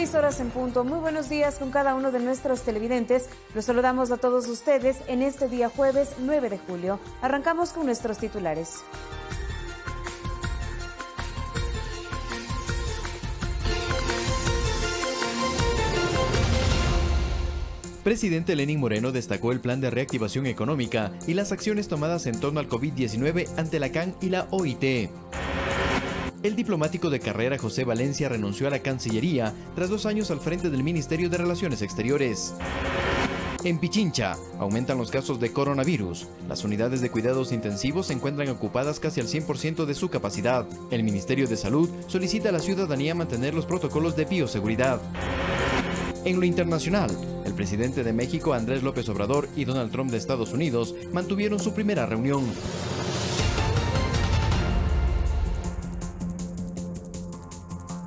6 horas en punto. Muy buenos días con cada uno de nuestros televidentes. Los saludamos a todos ustedes en este día jueves 9 de julio. Arrancamos con nuestros titulares. Presidente Lenín Moreno destacó el plan de reactivación económica y las acciones tomadas en torno al COVID-19 ante la CAN y la OIT. El diplomático de carrera José Valencia renunció a la Cancillería tras 2 años al frente del Ministerio de Relaciones Exteriores. En Pichincha, aumentan los casos de coronavirus. Las unidades de cuidados intensivos se encuentran ocupadas casi al 100% de su capacidad. El Ministerio de Salud solicita a la ciudadanía mantener los protocolos de bioseguridad. En lo internacional, el presidente de México, Andrés López Obrador, y Donald Trump de Estados Unidos mantuvieron su primera reunión.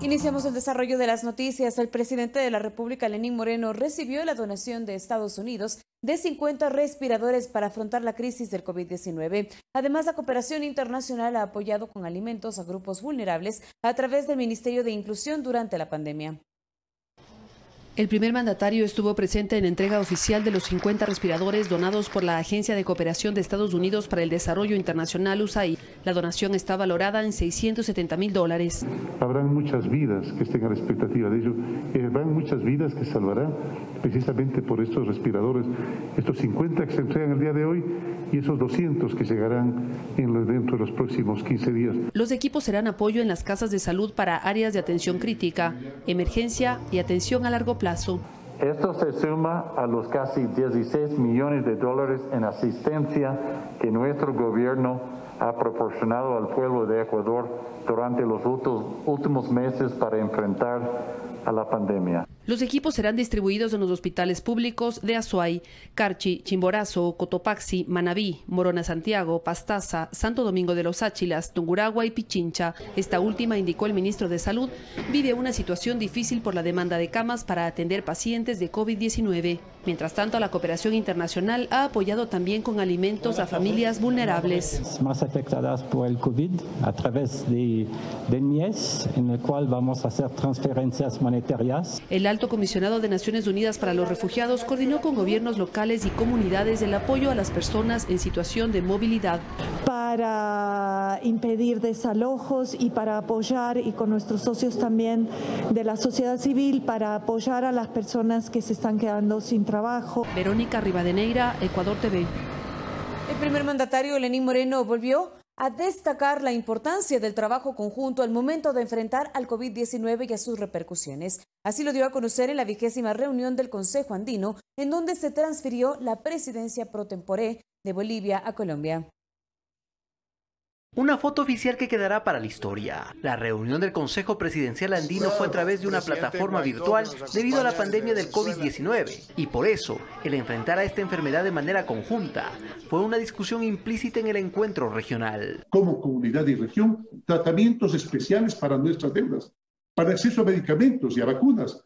Iniciamos el desarrollo de las noticias. El presidente de la República, Lenín Moreno, recibió la donación de Estados Unidos de 50 respiradores para afrontar la crisis del COVID-19. Además, la cooperación internacional ha apoyado con alimentos a grupos vulnerables a través del Ministerio de Inclusión durante la pandemia. El primer mandatario estuvo presente en la entrega oficial de los 50 respiradores donados por la Agencia de Cooperación de Estados Unidos para el Desarrollo Internacional, USAID. La donación está valorada en $670.000. Habrán muchas vidas que estén a la expectativa de ello. Habrán muchas vidas que salvarán precisamente por estos respiradores. Estos 50 que se entregan el día de hoy y esos 200 que llegarán dentro de los próximos 15 días. Los equipos serán apoyo en las casas de salud para áreas de atención crítica, emergencia y atención a largo plazo. Esto se suma a los casi 16 millones de dólares en asistencia que nuestro gobierno ha proporcionado al pueblo de Ecuador durante los últimos meses para enfrentar a la pandemia. Los equipos serán distribuidos en los hospitales públicos de Azuay, Carchi, Chimborazo, Cotopaxi, Manabí, Morona Santiago, Pastaza, Santo Domingo de los Áchilas, Tungurahua y Pichincha. Esta última, indicó el ministro de Salud, vive una situación difícil por la demanda de camas para atender pacientes de COVID-19. Mientras tanto, la cooperación internacional ha apoyado también con alimentos a familias vulnerables. Más afectadas por el COVID a través del MIES, en el cual vamos a hacer transferencias monetarias. El Alto Comisionado de Naciones Unidas para los Refugiados coordinó con gobiernos locales y comunidades el apoyo a las personas en situación de movilidad. Para impedir desalojos y para apoyar, y con nuestros socios también de la sociedad civil, para apoyar a las personas que se están quedando sin trabajo. Verónica Rivadeneira, Ecuador TV. El primer mandatario, Lenín Moreno, volvió a destacar la importancia del trabajo conjunto al momento de enfrentar al COVID-19 y a sus repercusiones. Así lo dio a conocer en la 20ª reunión del Consejo Andino, en donde se transfirió la presidencia pro tempore de Bolivia a Colombia. Una foto oficial que quedará para la historia. La reunión del Consejo Presidencial Andino fue a través de una plataforma virtual debido a la pandemia del COVID-19. Y por eso, el enfrentar a esta enfermedad de manera conjunta fue una discusión implícita en el encuentro regional. Como comunidad y región, tratamientos especiales para nuestras deudas, para acceso a medicamentos y a vacunas,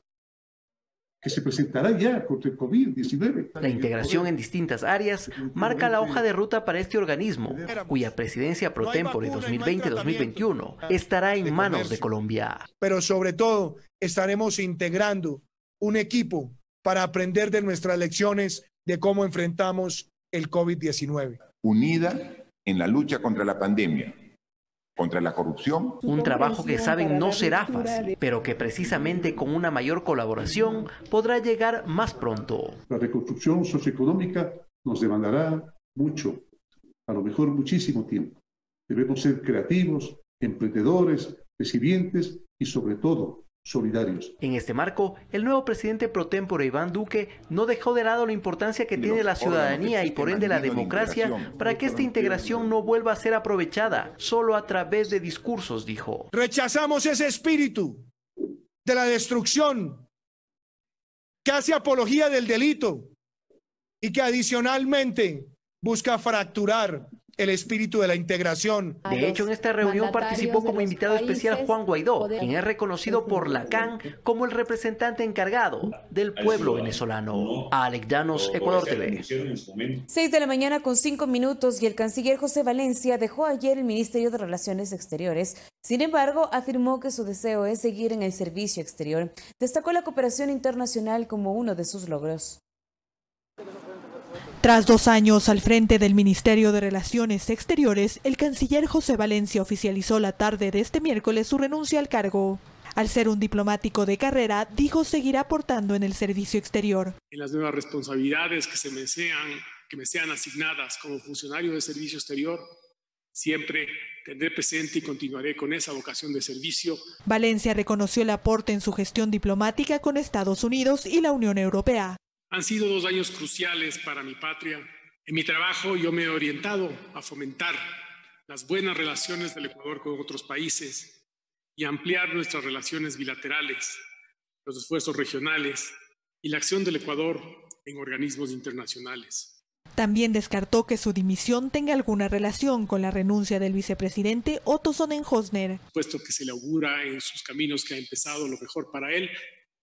que se presentará ya contra el COVID-19. La integración en distintas áreas marca la hoja de ruta para este organismo, cuya presidencia pro tempore 2020-2021 estará en manos de Colombia. Pero sobre todo, estaremos integrando un equipo para aprender de nuestras lecciones de cómo enfrentamos el COVID-19. Unida en la lucha contra la pandemia, contra la corrupción. Un trabajo que saben no será fácil, pero que precisamente con una mayor colaboración podrá llegar más pronto. La reconstrucción socioeconómica nos demandará mucho, a lo mejor muchísimo tiempo. Debemos ser creativos, emprendedores, resilientes y sobre todo solidarios. En este marco, el nuevo presidente pro tempore Iván Duque no dejó de lado la importancia que tiene la ciudadanía y por ende la democracia para que esta integración no vuelva a ser aprovechada solo a través de discursos, dijo. Rechazamos ese espíritu de la destrucción que hace apología del delito y que adicionalmente busca fracturar el espíritu de la integración. De hecho, en esta reunión participó como invitado especial Juan Guaidó, quien es reconocido por la CAN como el representante encargado del pueblo venezolano. Alex Llanos, Ecuador TV. 6 de la mañana con 5 minutos y el canciller José Valencia dejó ayer el Ministerio de Relaciones Exteriores. Sin embargo, afirmó que su deseo es seguir en el servicio exterior. Destacó la cooperación internacional como uno de sus logros. Tras 2 años al frente del Ministerio de Relaciones Exteriores, el canciller José Valencia oficializó la tarde de este miércoles su renuncia al cargo. Al ser un diplomático de carrera, dijo seguirá aportando en el servicio exterior. En las nuevas responsabilidades que me sean asignadas como funcionario de servicio exterior, siempre tendré presente y continuaré con esa vocación de servicio. Valencia reconoció el aporte en su gestión diplomática con Estados Unidos y la Unión Europea. Han sido 2 años cruciales para mi patria. En mi trabajo yo me he orientado a fomentar las buenas relaciones del Ecuador con otros países y a ampliar nuestras relaciones bilaterales, los esfuerzos regionales y la acción del Ecuador en organismos internacionales. También descartó que su dimisión tenga alguna relación con la renuncia del vicepresidente Otto Sonnenhosner. Puesto que se le augura en sus caminos que ha empezado lo mejor para él,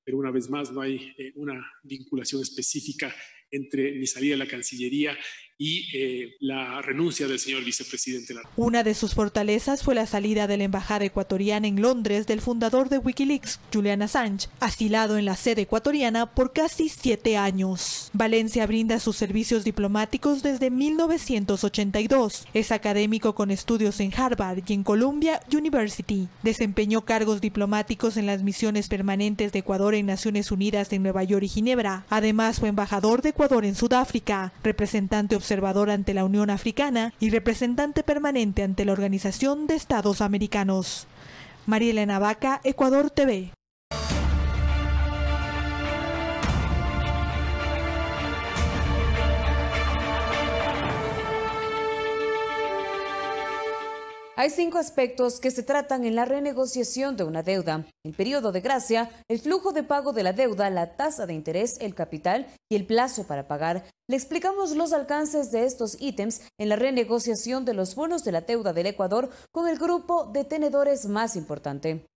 pero una vez más no hay una vinculación específica entre mi salida de la Cancillería y la renuncia del señor vicepresidente. Una de sus fortalezas fue la salida de la embajada ecuatoriana en Londres del fundador de Wikileaks, Julian Assange, asilado en la sede ecuatoriana por casi 7 años. Valencia brinda sus servicios diplomáticos desde 1982. Es académico con estudios en Harvard y en Columbia University. Desempeñó cargos diplomáticos en las misiones permanentes de Ecuador en Naciones Unidas en Nueva York y Ginebra. Además, fue embajador de Ecuador en Sudáfrica, representante observador ante la Unión Africana y representante permanente ante la Organización de Estados Americanos. María Elena Vaca, Ecuador TV. Hay 5 aspectos que se tratan en la renegociación de una deuda: el periodo de gracia, el flujo de pago de la deuda, la tasa de interés, el capital y el plazo para pagar. Le explicamos los alcances de estos ítems en la renegociación de los bonos de la deuda del Ecuador con el grupo de tenedores más importante.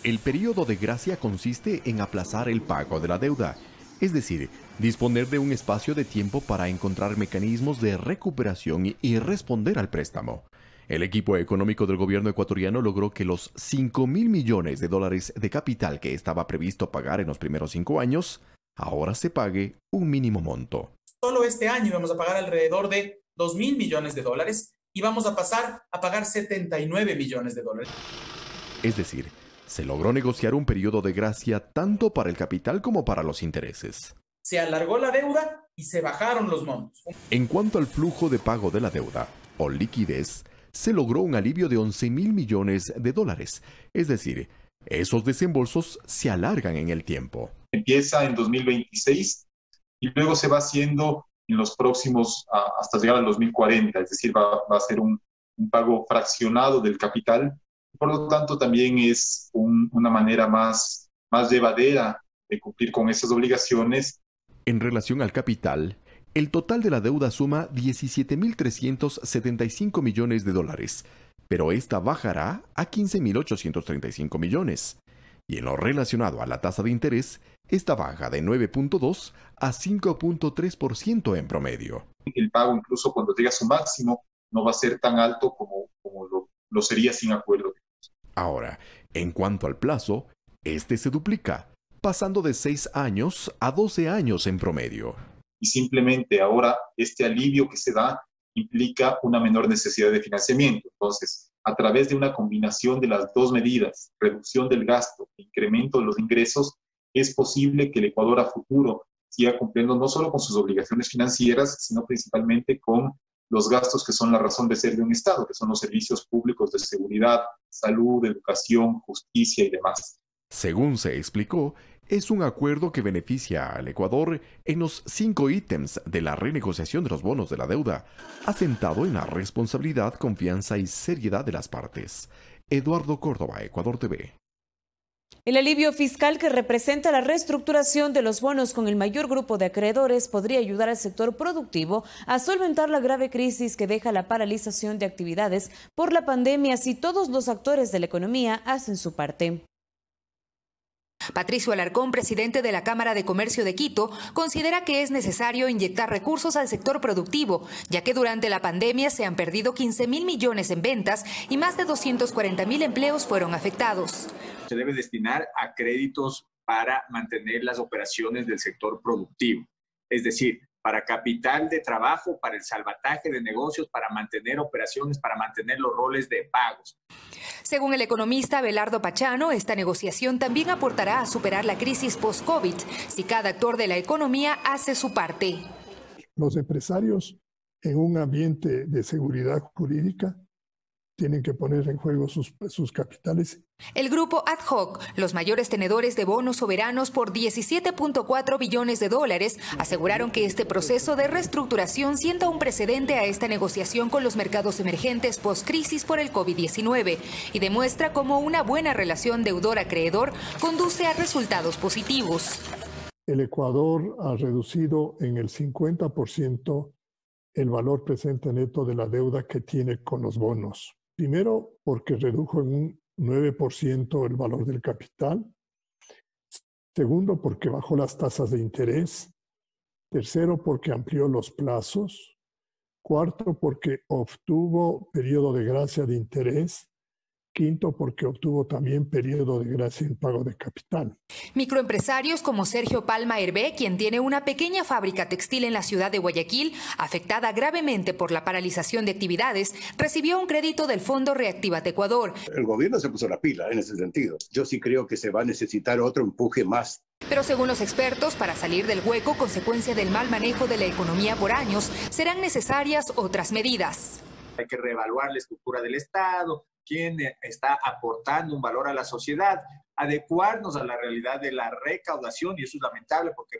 El periodo de gracia consiste en aplazar el pago de la deuda, es decir, disponer de un espacio de tiempo para encontrar mecanismos de recuperación y responder al préstamo. El equipo económico del gobierno ecuatoriano logró que los $5.000 millones de capital que estaba previsto pagar en los primeros 5 años, ahora se pague un mínimo monto. Solo este año vamos a pagar alrededor de $2.000 millones y vamos a pasar a pagar $79 millones. Es decir, se logró negociar un periodo de gracia tanto para el capital como para los intereses. Se alargó la deuda y se bajaron los montos. En cuanto al flujo de pago de la deuda, o liquidez, se logró un alivio de $11.000 millones. Es decir, esos desembolsos se alargan en el tiempo. Empieza en 2026 y luego se va haciendo en los próximos, hasta llegar al 2040, es decir, va a ser un pago fraccionado del capital. Por lo tanto, también es una manera más llevadera de cumplir con esas obligaciones. En relación al capital, el total de la deuda suma $17.375 millones, pero esta bajará a $15.835 millones. Y en lo relacionado a la tasa de interés, esta baja de 9.2 a 5.3% en promedio. El pago, incluso cuando llega a su máximo, no va a ser tan alto como lo sería sin acuerdo. Ahora, en cuanto al plazo, este se duplica, pasando de 6 años a 12 años en promedio. Y simplemente ahora este alivio que se da implica una menor necesidad de financiamiento. Entonces, a través de una combinación de las dos medidas, reducción del gasto e incremento de los ingresos, es posible que el Ecuador a futuro siga cumpliendo no solo con sus obligaciones financieras, sino principalmente con los gastos que son la razón de ser de un Estado, que son los servicios públicos de seguridad, salud, educación, justicia y demás. Según se explicó, es un acuerdo que beneficia al Ecuador en los 5 ítems de la renegociación de los bonos de la deuda, asentado en la responsabilidad, confianza y seriedad de las partes. Eduardo Córdoba, Ecuador TV. El alivio fiscal que representa la reestructuración de los bonos con el mayor grupo de acreedores podría ayudar al sector productivo a solventar la grave crisis que deja la paralización de actividades por la pandemia si todos los actores de la economía hacen su parte. Patricio Alarcón, presidente de la Cámara de Comercio de Quito, considera que es necesario inyectar recursos al sector productivo, ya que durante la pandemia se han perdido 15.000 millones en ventas y más de 240.000 empleos fueron afectados. Se debe destinar a créditos para mantener las operaciones del sector productivo, es decir, para capital de trabajo, para el salvataje de negocios, para mantener operaciones, para mantener los roles de pagos. Según el economista Abelardo Pachano, esta negociación también aportará a superar la crisis post-COVID si cada actor de la economía hace su parte. Los empresarios en un ambiente de seguridad jurídica tienen que poner en juego sus capitales. El grupo Ad Hoc, los mayores tenedores de bonos soberanos por 17.4 billones de dólares, aseguraron que este proceso de reestructuración sienta un precedente a esta negociación con los mercados emergentes post-crisis por el COVID-19 y demuestra cómo una buena relación deudor-acreedor conduce a resultados positivos. El Ecuador ha reducido en el 50% el valor presente neto de la deuda que tiene con los bonos. Primero, porque redujo en un 9% el valor del capital. Segundo, porque bajó las tasas de interés. Tercero, porque amplió los plazos. Cuarto, porque obtuvo periodo de gracia de interés. Quinto, porque obtuvo también periodo de gracia en pago de capital. Microempresarios como Sergio Palma Hervé, quien tiene una pequeña fábrica textil en la ciudad de Guayaquil, afectada gravemente por la paralización de actividades, recibió un crédito del Fondo Reactívate Ecuador. El gobierno se puso la pila en ese sentido. Yo sí creo que se va a necesitar otro empuje más. Pero según los expertos, para salir del hueco, consecuencia del mal manejo de la economía por años, serán necesarias otras medidas. Hay que reevaluar la estructura del Estado, quién está aportando un valor a la sociedad, adecuarnos a la realidad de la recaudación, y eso es lamentable porque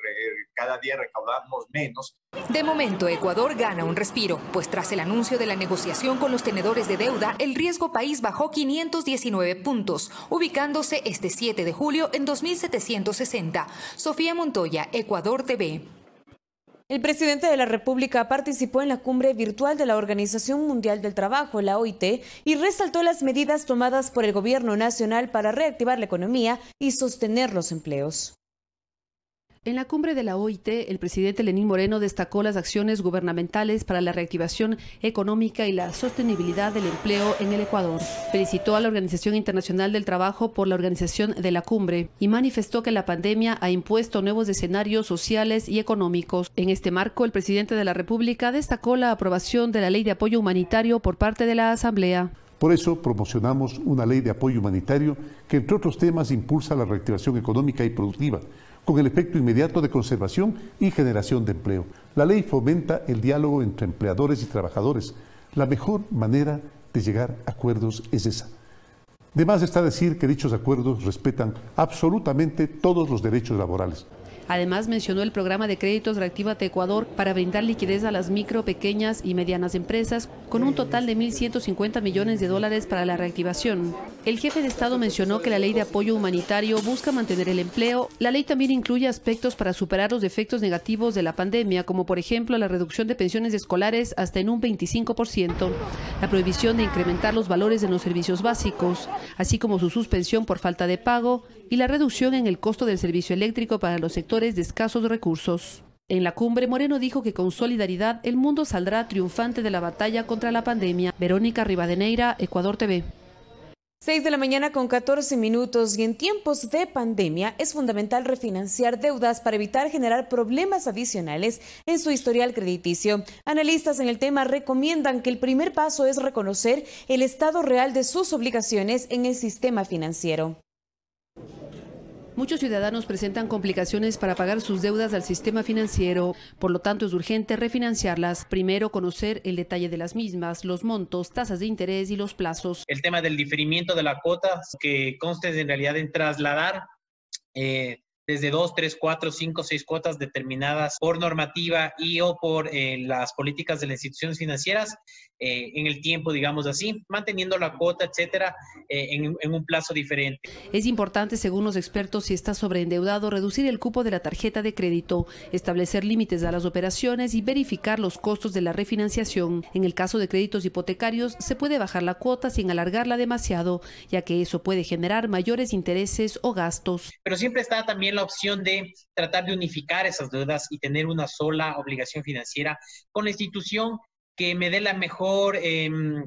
cada día recaudamos menos. De momento, Ecuador gana un respiro, pues tras el anuncio de la negociación con los tenedores de deuda, el riesgo país bajó 519 puntos, ubicándose este 7 de julio en 2.760. Sofía Montoya, Ecuador TV. El presidente de la República participó en la cumbre virtual de la Organización Mundial del Trabajo, la OIT, y resaltó las medidas tomadas por el gobierno nacional para reactivar la economía y sostener los empleos. En la cumbre de la OIT, el presidente Lenín Moreno destacó las acciones gubernamentales para la reactivación económica y la sostenibilidad del empleo en el Ecuador. Felicitó a la Organización Internacional del Trabajo por la organización de la cumbre y manifestó que la pandemia ha impuesto nuevos escenarios sociales y económicos. En este marco, el presidente de la República destacó la aprobación de la Ley de Apoyo Humanitario por parte de la Asamblea. Por eso promocionamos una ley de apoyo humanitario que, entre otros temas, impulsa la reactivación económica y productiva, con el efecto inmediato de conservación y generación de empleo. La ley fomenta el diálogo entre empleadores y trabajadores. La mejor manera de llegar a acuerdos es esa. De más está decir que dichos acuerdos respetan absolutamente todos los derechos laborales. Además, mencionó el programa de créditos Reactívate Ecuador para brindar liquidez a las micro, pequeñas y medianas empresas, con un total de 1.150 millones de dólares para la reactivación. El jefe de Estado mencionó que la ley de apoyo humanitario busca mantener el empleo. La ley también incluye aspectos para superar los efectos negativos de la pandemia, como por ejemplo la reducción de pensiones escolares hasta en un 25%, la prohibición de incrementar los valores en los servicios básicos, así como su suspensión por falta de pago y la reducción en el costo del servicio eléctrico para los sectores de escasos recursos. En la cumbre, Moreno dijo que con solidaridad el mundo saldrá triunfante de la batalla contra la pandemia. Verónica Rivadeneira, Ecuador TV. 6 de la mañana con 14 minutos y en tiempos de pandemia es fundamental refinanciar deudas para evitar generar problemas adicionales en su historial crediticio. Analistas en el tema recomiendan que el primer paso es reconocer el estado real de sus obligaciones en el sistema financiero. Muchos ciudadanos presentan complicaciones para pagar sus deudas al sistema financiero. Por lo tanto, es urgente refinanciarlas. Primero, conocer el detalle de las mismas, los montos, tasas de interés y los plazos. El tema del diferimiento de la cuota, que conste en realidad en trasladar desde 2, 3, 4, 5, 6 cuotas determinadas por normativa y o por las políticas de las instituciones financieras en el tiempo, digamos así, manteniendo la cuota, etcétera, en un plazo diferente. Es importante, según los expertos, si está sobreendeudado, reducir el cupo de la tarjeta de crédito, establecer límites a las operaciones y verificar los costos de la refinanciación. En el caso de créditos hipotecarios, se puede bajar la cuota sin alargarla demasiado, ya que eso puede generar mayores intereses o gastos. Pero siempre está también la opción de tratar de unificar esas deudas y tener una sola obligación financiera con la institución que me dé la mejor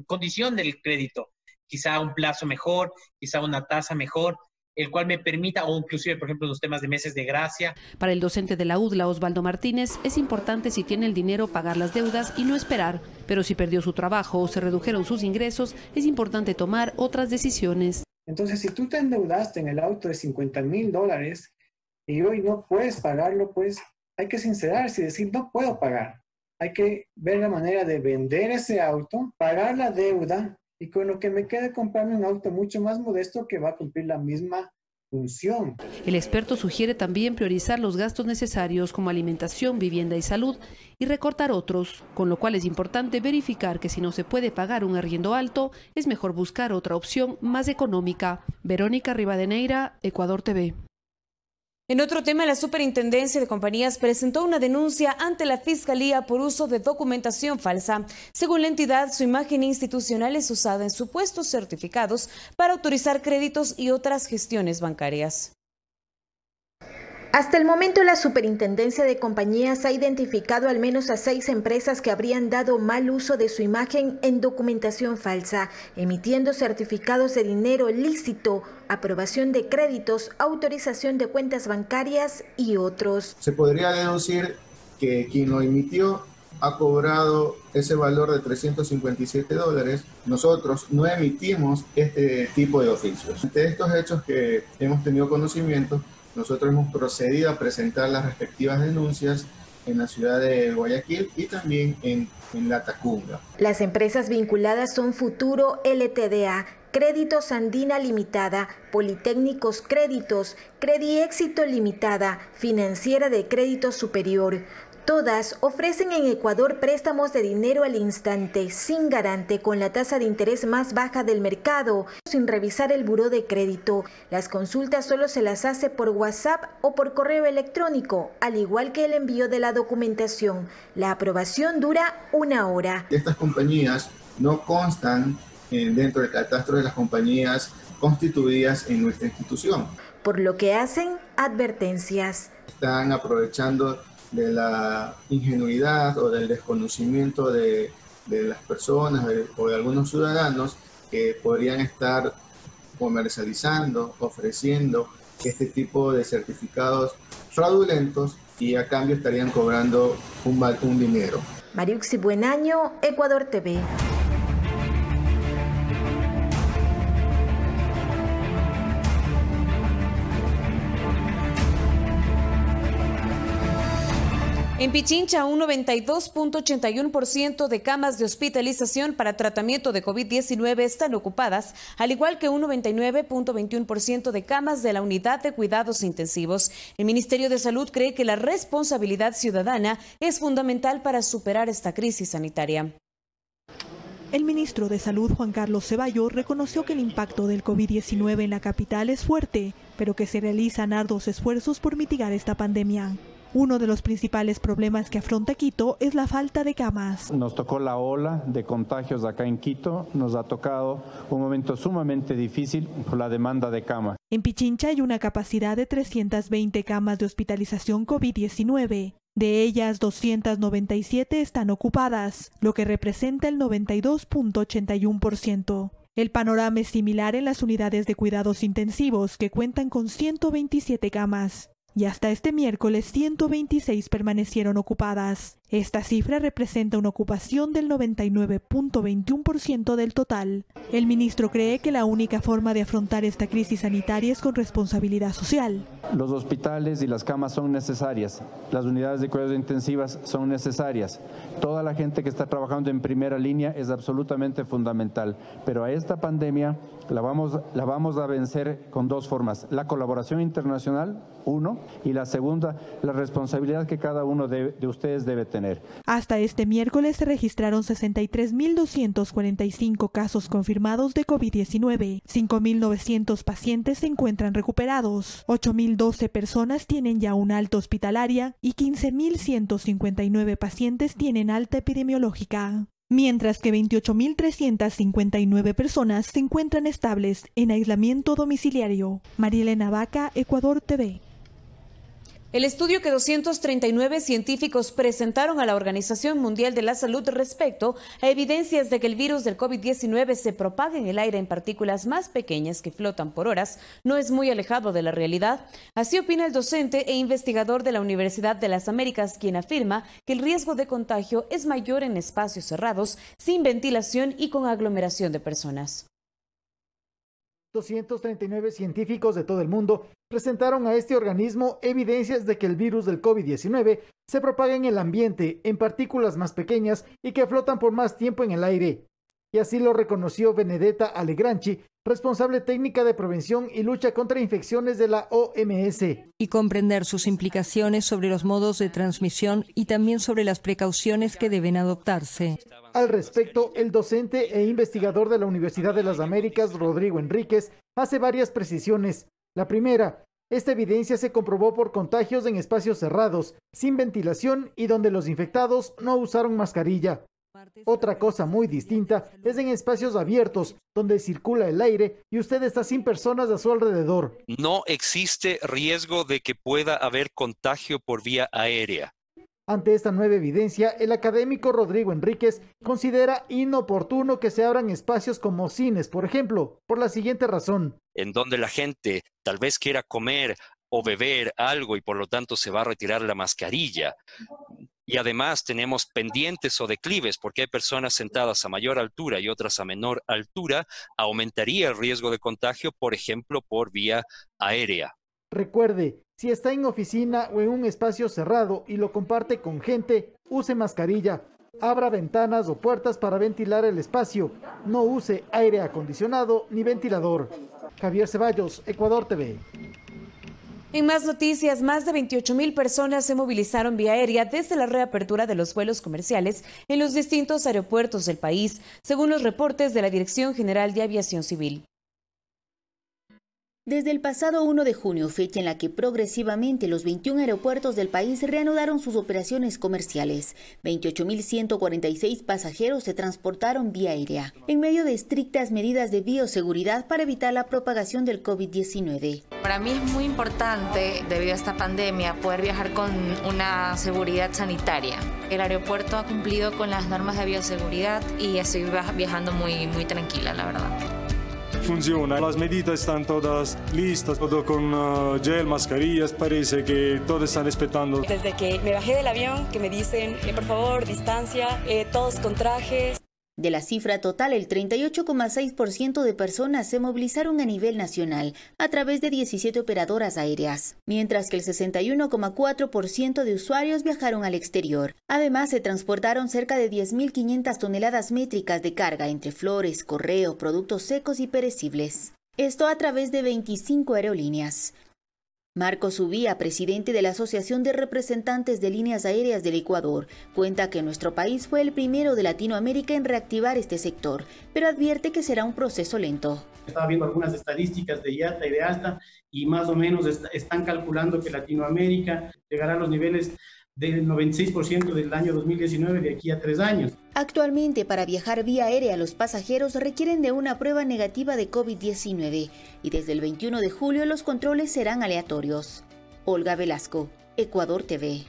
condición del crédito, quizá un plazo mejor, quizá una tasa mejor, el cual me permita, o inclusive, por ejemplo, los temas de meses de gracia. Para el docente de la UDLA, Osvaldo Martínez, es importante, si tiene el dinero, pagar las deudas y no esperar. Pero si perdió su trabajo o se redujeron sus ingresos, es importante tomar otras decisiones. Entonces, si tú te endeudaste en el auto de $50,000 y hoy no puedes pagarlo, pues hay que sincerarse y decir, no puedo pagar. Hay que ver la manera de vender ese auto, pagar la deuda y con lo que me quede comprarme un auto mucho más modesto que va a cumplir la misma función. El experto sugiere también priorizar los gastos necesarios como alimentación, vivienda y salud y recortar otros, con lo cual es importante verificar que si no se puede pagar un arriendo alto, es mejor buscar otra opción más económica. Verónica Rivadeneira, Ecuador TV. En otro tema, la Superintendencia de Compañías presentó una denuncia ante la Fiscalía por uso de documentación falsa. Según la entidad, su imagen institucional es usada en supuestos certificados para autorizar créditos y otras gestiones bancarias. Hasta el momento, la Superintendencia de Compañías ha identificado al menos a 6 empresas que habrían dado mal uso de su imagen en documentación falsa, emitiendo certificados de dinero lícito, aprobación de créditos, autorización de cuentas bancarias y otros. Se podría deducir que quien lo emitió ha cobrado ese valor de $357. Nosotros no emitimos este tipo de oficios. Ante estos hechos que hemos tenido conocimiento, nosotros hemos procedido a presentar las respectivas denuncias en la ciudad de Guayaquil y también en La Tacunga. Las empresas vinculadas son Futuro LTDA, Créditos Andina Limitada, Politécnicos Créditos, Crediéxito Limitada, Financiera de Crédito Superior. Todas ofrecen en Ecuador préstamos de dinero al instante, sin garante, con la tasa de interés más baja del mercado, sin revisar el buró de crédito. Las consultas solo se las hace por WhatsApp o por correo electrónico, al igual que el envío de la documentación. La aprobación dura 1 hora. Estas compañías no constan dentro del catastro de las compañías constituidas en nuestra institución. Por lo que hacen advertencias. Están aprovechando de la ingenuidad o del desconocimiento de las personas o de algunos ciudadanos que podrían estar comercializando, ofreciendo este tipo de certificados fraudulentos y a cambio estarían cobrando un dinero. Mariuxi Buenaño, Ecuador TV. En Pichincha, un 92.81% de camas de hospitalización para tratamiento de COVID-19 están ocupadas, al igual que un 99.21% de camas de la unidad de cuidados intensivos. El Ministerio de Salud cree que la responsabilidad ciudadana es fundamental para superar esta crisis sanitaria. El ministro de Salud, Juan Carlos Ceballos, reconoció que el impacto del COVID-19 en la capital es fuerte, pero que se realizan arduos esfuerzos por mitigar esta pandemia. Uno de los principales problemas que afronta Quito es la falta de camas. Nos tocó la ola de contagios acá en Quito, nos ha tocado un momento sumamente difícil por la demanda de camas. En Pichincha hay una capacidad de 320 camas de hospitalización COVID-19. De ellas, 297 están ocupadas, lo que representa el 92.81%. El panorama es similar en las unidades de cuidados intensivos, que cuentan con 127 camas. Y hasta este miércoles 126 permanecieron ocupadas. Esta cifra representa una ocupación del 99.21% del total. El ministro cree que la única forma de afrontar esta crisis sanitaria es con responsabilidad social. Los hospitales y las camas son necesarias, las unidades de cuidados intensivas son necesarias. Toda la gente que está trabajando en primera línea es absolutamente fundamental, pero a esta pandemia la vamos a vencer con dos formas: la colaboración internacional, uno, y la segunda, la responsabilidad que cada uno de ustedes debe tener. Hasta este miércoles se registraron 63.245 casos confirmados de COVID-19. 5.900 pacientes se encuentran recuperados. 8.012 personas tienen ya una alta hospitalaria y 15.159 pacientes tienen alta epidemiológica. Mientras que 28.359 personas se encuentran estables en aislamiento domiciliario. Marielena Vaca, Ecuador TV. El estudio que 239 científicos presentaron a la Organización Mundial de la Salud respecto a evidencias de que el virus del COVID-19 se propaga en el aire en partículas más pequeñas que flotan por horas no es muy alejado de la realidad. Así opina el docente e investigador de la Universidad de las Américas, quien afirma que el riesgo de contagio es mayor en espacios cerrados, sin ventilación y con aglomeración de personas. 239 científicos de todo el mundo presentaron a este organismo evidencias de que el virus del COVID-19 se propaga en el ambiente en partículas más pequeñas y que flotan por más tiempo en el aire. Y así lo reconoció Benedetta Allegranchi, responsable técnica de prevención y lucha contra infecciones de la OMS. Y comprender sus implicaciones sobre los modos de transmisión y también sobre las precauciones que deben adoptarse. Al respecto, el docente e investigador de la Universidad de las Américas, Rodrigo Enríquez, hace varias precisiones. La primera, esta evidencia se comprobó por contagios en espacios cerrados, sin ventilación y donde los infectados no usaron mascarilla. Otra cosa muy distinta es en espacios abiertos, donde circula el aire y usted está sin personas a su alrededor. No existe riesgo de que pueda haber contagio por vía aérea. Ante esta nueva evidencia, el académico Rodrigo Enríquez considera inoportuno que se abran espacios como cines, por ejemplo, por la siguiente razón. En donde la gente tal vez quiera comer o beber algo y por lo tanto se va a retirar la mascarilla. Y además tenemos pendientes o declives porque hay personas sentadas a mayor altura y otras a menor altura, aumentaría el riesgo de contagio, por ejemplo, por vía aérea. Recuerde, si está en oficina o en un espacio cerrado y lo comparte con gente, use mascarilla. Abra ventanas o puertas para ventilar el espacio. No use aire acondicionado ni ventilador. Javier Ceballos, Ecuador TV. En más noticias, más de 28.000 personas se movilizaron vía aérea desde la reapertura de los vuelos comerciales en los distintos aeropuertos del país, según los reportes de la Dirección General de Aviación Civil. Desde el pasado 1 de junio, fecha en la que progresivamente los 21 aeropuertos del país reanudaron sus operaciones comerciales, 28.146 pasajeros se transportaron vía aérea, en medio de estrictas medidas de bioseguridad para evitar la propagación del COVID-19. Para mí es muy importante, debido a esta pandemia, poder viajar con una seguridad sanitaria. El aeropuerto ha cumplido con las normas de bioseguridad y estoy viajando muy tranquila, la verdad. Funciona, las medidas están todas listas, todo con gel, mascarillas, parece que todos están respetando. Desde que me bajé del avión, que me dicen, por favor, distancia, todos con trajes. De la cifra total, el 38,6% de personas se movilizaron a nivel nacional a través de 17 operadoras aéreas, mientras que el 61,4% de usuarios viajaron al exterior. Además, se transportaron cerca de 10.500 toneladas métricas de carga entre flores, correo, productos secos y perecibles. Esto a través de 25 aerolíneas. Marcos Ubía, presidente de la Asociación de Representantes de Líneas Aéreas del Ecuador, cuenta que nuestro país fue el primero de Latinoamérica en reactivar este sector, pero advierte que será un proceso lento. Estaba viendo algunas estadísticas de IATA y de ALTA y más o menos están calculando que Latinoamérica llegará a los niveles del 96% del año 2019 de aquí a 3 años. Actualmente, para viajar vía aérea, los pasajeros requieren de una prueba negativa de COVID-19 y desde el 21 de julio los controles serán aleatorios. Olga Velasco, Ecuador TV.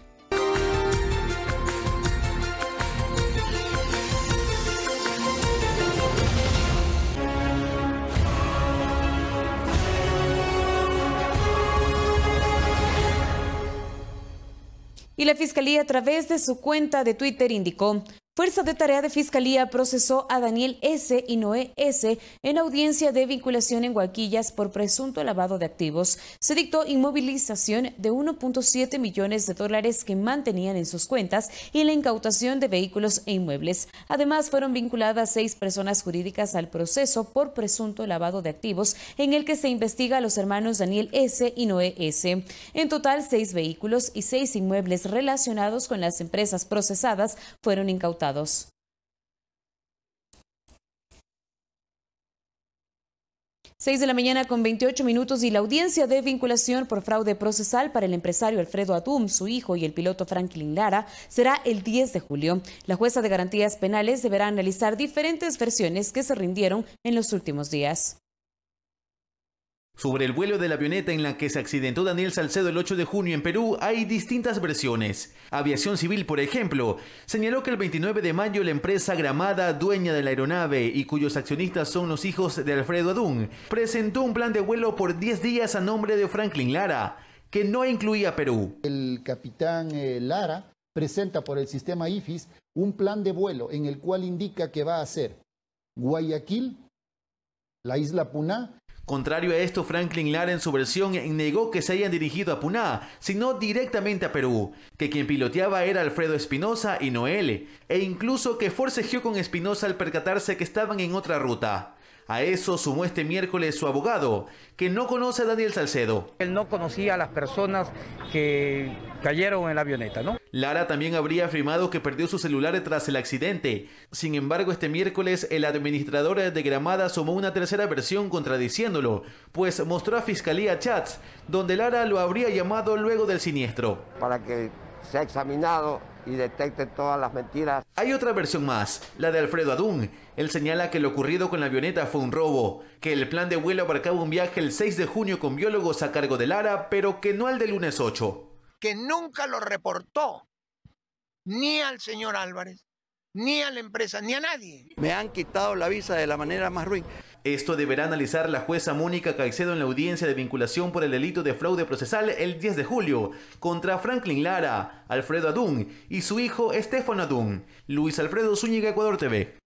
Y la Fiscalía, a través de su cuenta de Twitter, indicó: Fuerza de Tarea de Fiscalía procesó a Daniel S. y Noé S. en audiencia de vinculación en Huaquillas por presunto lavado de activos. Se dictó inmovilización de 1.7 millones de dólares que mantenían en sus cuentas y la incautación de vehículos e inmuebles. Además, fueron vinculadas 6 personas jurídicas al proceso por presunto lavado de activos, en el que se investiga a los hermanos Daniel S. y Noé S. En total, 6 vehículos y 6 inmuebles relacionados con las empresas procesadas fueron incautados. 6 de la mañana con 28 minutos y la audiencia de vinculación por fraude procesal para el empresario Alfredo Adum, su hijo y el piloto Franklin Lara será el 10 de julio. La jueza de garantías penales deberá analizar diferentes versiones que se rindieron en los últimos días. Sobre el vuelo de la avioneta en la que se accidentó Daniel Salcedo el 8 de junio en Perú hay distintas versiones. Aviación Civil, por ejemplo, señaló que el 29 de mayo la empresa Gramada, dueña de la aeronave y cuyos accionistas son los hijos de Alfredo Adum, presentó un plan de vuelo por 10 días a nombre de Franklin Lara, que no incluía Perú. El capitán Lara presenta por el sistema IFIS un plan de vuelo en el cual indica que va a hacer Guayaquil, la isla Puná. Contrario a esto, Franklin Lara en su versión negó que se hayan dirigido a Puná, sino directamente a Perú, que quien piloteaba era Alfredo Espinosa y Noel, e incluso que forcejeó con Espinosa al percatarse que estaban en otra ruta. A eso sumó este miércoles su abogado, que no conoce a Daniel Salcedo. Él no conocía a las personas que cayeron en la avioneta, ¿no? Lara también habría afirmado que perdió su celular tras el accidente. Sin embargo, este miércoles el administrador de Gramada sumó una tercera versión contradiciéndolo, pues mostró a Fiscalía chats donde Lara lo habría llamado luego del siniestro. Para que sea examinado y detecte todas las mentiras. Hay otra versión más, la de Alfredo Adum. Él señala que lo ocurrido con la avioneta fue un robo, que el plan de vuelo abarcaba un viaje el 6 de junio con biólogos a cargo de Lara, pero que no el del lunes 8. Que nunca lo reportó, ni al señor Álvarez, ni a la empresa, ni a nadie. Me han quitado la visa de la manera más ruin. Esto deberá analizar la jueza Mónica Caicedo en la audiencia de vinculación por el delito de fraude procesal el 10 de julio contra Franklin Lara, Alfredo Adum y su hijo Estefano Adum. Luis Alfredo Zúñiga, Ecuador TV.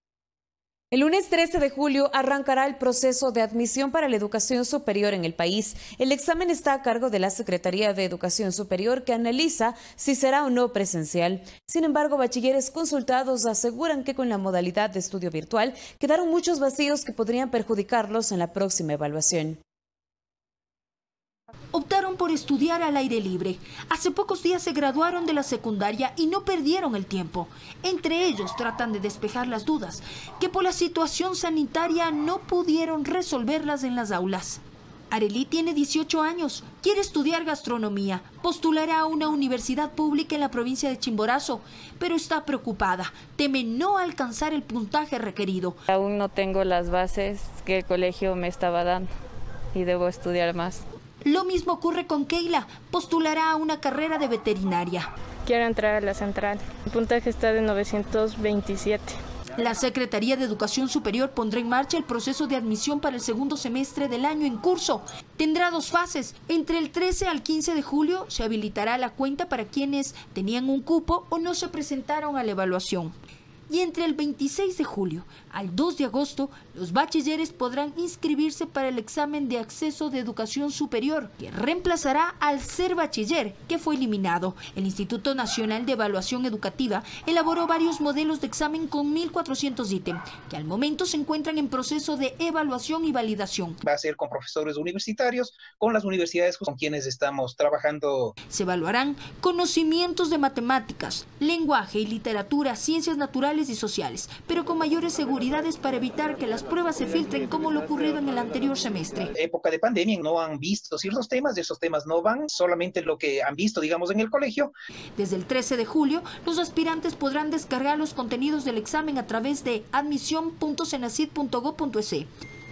El lunes 13 de julio arrancará el proceso de admisión para la educación superior en el país. El examen está a cargo de la Secretaría de Educación Superior, que analiza si será o no presencial. Sin embargo, bachilleres consultados aseguran que con la modalidad de estudio virtual quedaron muchos vacíos que podrían perjudicarlos en la próxima evaluación. Optaron por estudiar al aire libre. Hace pocos días se graduaron de la secundaria y no perdieron el tiempo. Entre ellos tratan de despejar las dudas que por la situación sanitaria no pudieron resolverlas en las aulas. Arely tiene 18 años, quiere estudiar gastronomía, postulará a una universidad pública en la provincia de Chimborazo, pero está preocupada, teme no alcanzar el puntaje requerido. Aún no tengo las bases que el colegio me estaba dando y debo estudiar más. Lo mismo ocurre con Keila, postulará a una carrera de veterinaria. Quiero entrar a la central, el puntaje está de 927. La Secretaría de Educación Superior pondrá en marcha el proceso de admisión para el segundo semestre del año en curso. Tendrá 2 fases. Entre el 13 al 15 de julio se habilitará la cuenta para quienes tenían un cupo o no se presentaron a la evaluación. Y entre el 26 de julio al 2 de agosto, los bachilleres podrán inscribirse para el examen de acceso de educación superior, que reemplazará al Ser Bachiller, que fue eliminado. El Instituto Nacional de Evaluación Educativa elaboró varios modelos de examen con 1.400 ítems, que al momento se encuentran en proceso de evaluación y validación. Va a ser con profesores universitarios, con las universidades con quienes estamos trabajando. Se evaluarán conocimientos de matemáticas, lenguaje y literatura, ciencias naturales y sociales, pero con mayores seguridades para evitar que las pruebas se filtren como lo ocurrido en el anterior semestre. Época de pandemia, no han visto ciertos temas, de esos temas no van, solamente lo que han visto, digamos, en el colegio. Desde el 13 de julio, los aspirantes podrán descargar los contenidos del examen a través de admisión.cenacid.gov.es.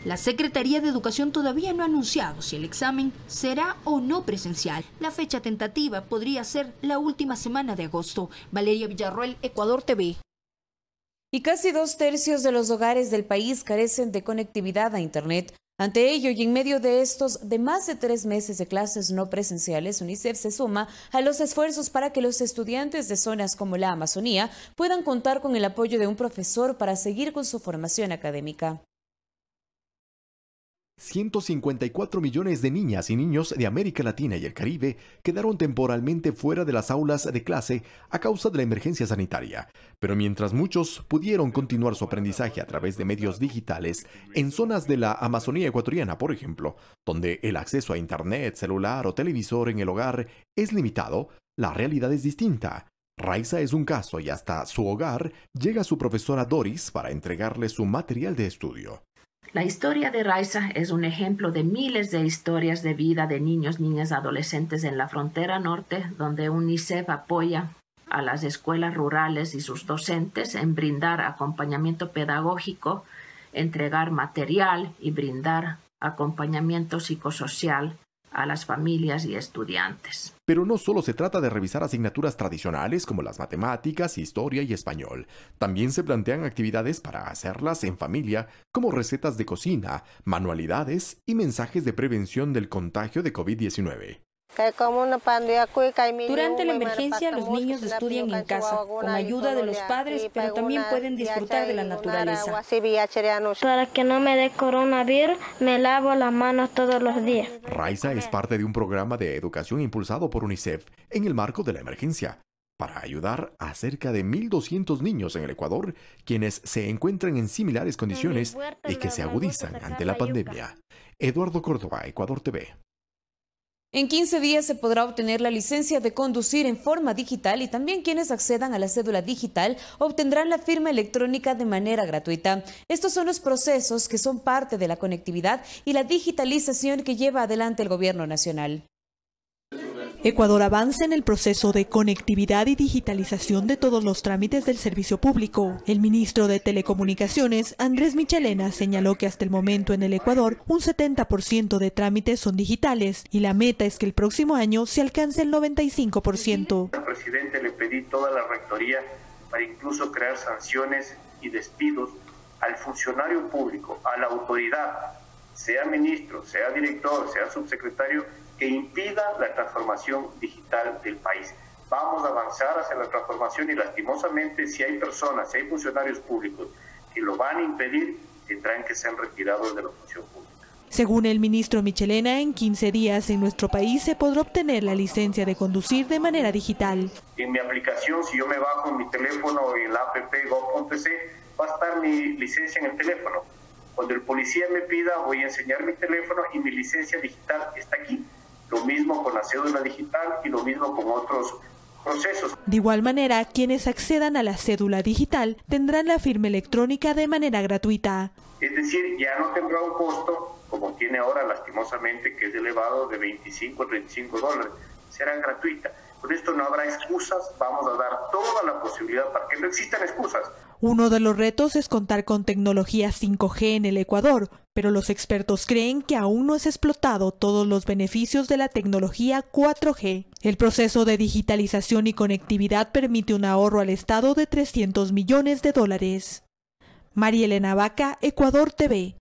La Secretaría de Educación todavía no ha anunciado si el examen será o no presencial. La fecha tentativa podría ser la última semana de agosto. Valeria Villarroel, Ecuador TV. Y casi 2/3 de los hogares del país carecen de conectividad a Internet. Ante ello, y en medio de estos de más de 3 meses de clases no presenciales, UNICEF se suma a los esfuerzos para que los estudiantes de zonas como la Amazonía puedan contar con el apoyo de un profesor para seguir con su formación académica. 154 millones de niñas y niños de América Latina y el Caribe quedaron temporalmente fuera de las aulas de clase a causa de la emergencia sanitaria. Pero mientras muchos pudieron continuar su aprendizaje a través de medios digitales, en zonas de la Amazonía ecuatoriana, por ejemplo, donde el acceso a internet, celular o televisor en el hogar es limitado, la realidad es distinta. Raiza es un caso y hasta su hogar llega su profesora Doris para entregarle su material de estudio. La historia de Raiza es un ejemplo de miles de historias de vida de niños, niñas, adolescentes en la frontera norte, donde UNICEF apoya a las escuelas rurales y sus docentes en brindar acompañamiento pedagógico, entregar material y brindar acompañamiento psicosocial a las familias y estudiantes. Pero no solo se trata de revisar asignaturas tradicionales como las matemáticas, historia y español. También se plantean actividades para hacerlas en familia, como recetas de cocina, manualidades y mensajes de prevención del contagio de COVID-19. Durante la emergencia, los niños estudian en casa, con ayuda de los padres, pero también pueden disfrutar de la naturaleza. Para que no me dé coronavirus, me lavo las manos todos los días. Raiza es parte de un programa de educación impulsado por UNICEF en el marco de la emergencia, para ayudar a cerca de 1.200 niños en el Ecuador, quienes se encuentran en similares condiciones y que se agudizan ante la pandemia. Eduardo Córdoba, Ecuador TV. En 15 días se podrá obtener la licencia de conducir en forma digital y también quienes accedan a la cédula digital obtendrán la firma electrónica de manera gratuita. Estos son los procesos que son parte de la conectividad y la digitalización que lleva adelante el Gobierno nacional. Ecuador avanza en el proceso de conectividad y digitalización de todos los trámites del servicio público. El ministro de Telecomunicaciones, Andrés Michelena, señaló que hasta el momento en el Ecuador un 70% de trámites son digitales y la meta es que el próximo año se alcance el 95%. Al presidente le pedí toda la rectoría para incluso crear sanciones y despidos al funcionario público, a la autoridad, sea ministro, sea director, sea subsecretario, que impida la transformación digital del país. Vamos a avanzar hacia la transformación y lastimosamente si hay personas, si hay funcionarios públicos que lo van a impedir, tendrán que ser retirados de la función pública. Según el ministro Michelena, en 15 días en nuestro país se podrá obtener la licencia de conducir de manera digital. En mi aplicación, si yo me bajo en mi teléfono en la app go.es, va a estar mi licencia en el teléfono. Cuando el policía me pida, voy a enseñar mi teléfono y mi licencia digital está aquí. Lo mismo con la cédula digital y lo mismo con otros procesos. De igual manera, quienes accedan a la cédula digital tendrán la firma electrónica de manera gratuita. Es decir, ya no tendrá un costo, como tiene ahora lastimosamente, que es elevado de 25 a 35 dólares. Será gratuita. Con esto no habrá excusas, vamos a dar toda la posibilidad para que no existan excusas. Uno de los retos es contar con tecnología 5G en el Ecuador, pero los expertos creen que aún no es explotado todos los beneficios de la tecnología 4G. El proceso de digitalización y conectividad permite un ahorro al Estado de 300 millones de dólares. María Elena Vaca, Ecuador TV.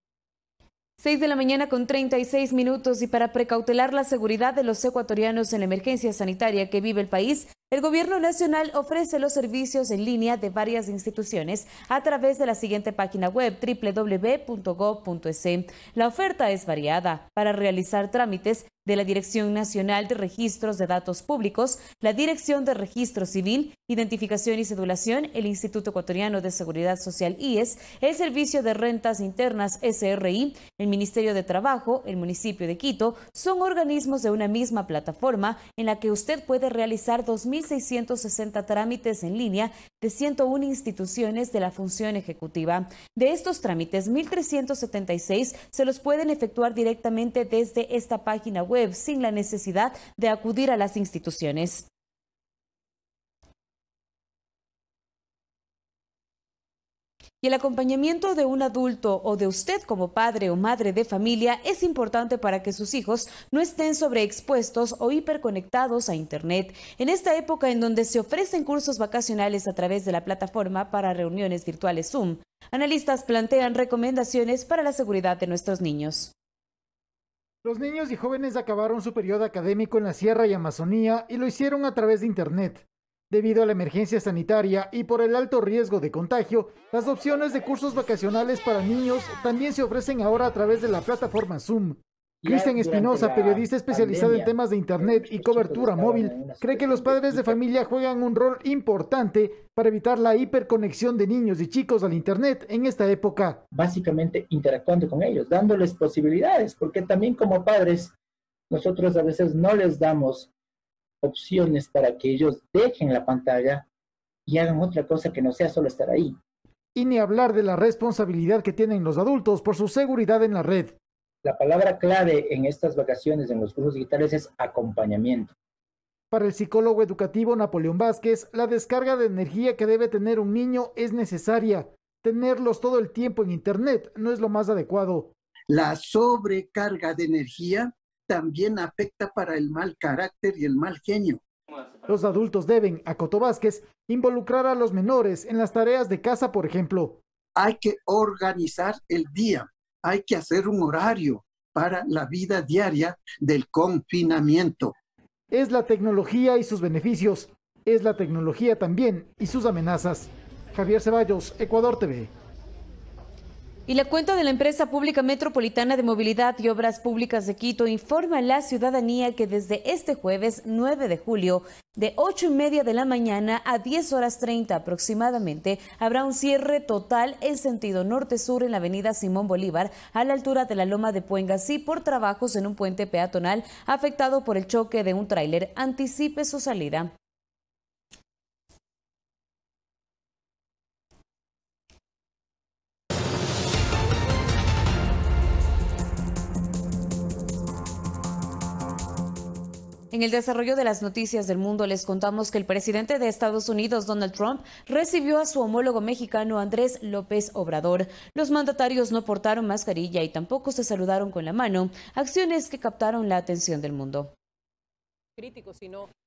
6 de la mañana con 36 minutos y para precautelar la seguridad de los ecuatorianos en la emergencia sanitaria que vive el país, el Gobierno Nacional ofrece los servicios en línea de varias instituciones a través de la siguiente página web www.gov.es. La oferta es variada para realizar trámites de la Dirección Nacional de Registros de Datos Públicos, la Dirección de Registro Civil, Identificación y Cedulación, el Instituto Ecuatoriano de Seguridad Social IES, el Servicio de Rentas Internas SRI, el Ministerio de Trabajo, el municipio de Quito, son organismos de una misma plataforma en la que usted puede realizar 2.660 trámites en línea de 101 instituciones de la función ejecutiva. De estos trámites, 1.376 se los pueden efectuar directamente desde esta página web sin la necesidad de acudir a las instituciones. Y el acompañamiento de un adulto o de usted como padre o madre de familia es importante para que sus hijos no estén sobreexpuestos o hiperconectados a Internet. En esta época en donde se ofrecen cursos vacacionales a través de la plataforma para reuniones virtuales Zoom, analistas plantean recomendaciones para la seguridad de nuestros niños. Los niños y jóvenes acabaron su periodo académico en la Sierra y Amazonía y lo hicieron a través de Internet. Debido a la emergencia sanitaria y por el alto riesgo de contagio, las opciones de cursos vacacionales para niños también se ofrecen ahora a través de la plataforma Zoom. Cristian Espinosa, periodista especializado en temas de Internet y cobertura móvil, cree que los padres de familia juegan un rol importante para evitar la hiperconexión de niños y chicos al Internet en esta época. Básicamente interactuando con ellos, dándoles posibilidades, porque también como padres nosotros a veces no les damos opciones para que ellos dejen la pantalla y hagan otra cosa que no sea solo estar ahí. Y ni hablar de la responsabilidad que tienen los adultos por su seguridad en la red. La palabra clave en estas vacaciones, en los cursos digitales, es acompañamiento. Para el psicólogo educativo Napoleón Vázquez, la descarga de energía que debe tener un niño es necesaria. Tenerlos todo el tiempo en Internet no es lo más adecuado. La sobrecarga de energía también afecta para el mal carácter y el mal genio. Los adultos deben, acotó Vázquez, involucrar a los menores en las tareas de casa, por ejemplo. Hay que organizar el día. Hay que hacer un horario para la vida diaria del confinamiento. Es la tecnología y sus beneficios. Es la tecnología también y sus amenazas. Javier Ceballos, Ecuador TV. Y la cuenta de la empresa pública metropolitana de movilidad y obras públicas de Quito informa a la ciudadanía que desde este jueves 9 de julio, de 8:30 de la mañana a 10:30 aproximadamente, habrá un cierre total en sentido norte-sur en la avenida Simón Bolívar, a la altura de la Loma de Puengasí, por trabajos en un puente peatonal afectado por el choque de un tráiler. Anticipe su salida. En el desarrollo de las noticias del mundo les contamos que el presidente de Estados Unidos, Donald Trump, recibió a su homólogo mexicano Andrés López Obrador. Los mandatarios no portaron mascarilla y tampoco se saludaron con la mano, acciones que captaron la atención del mundo.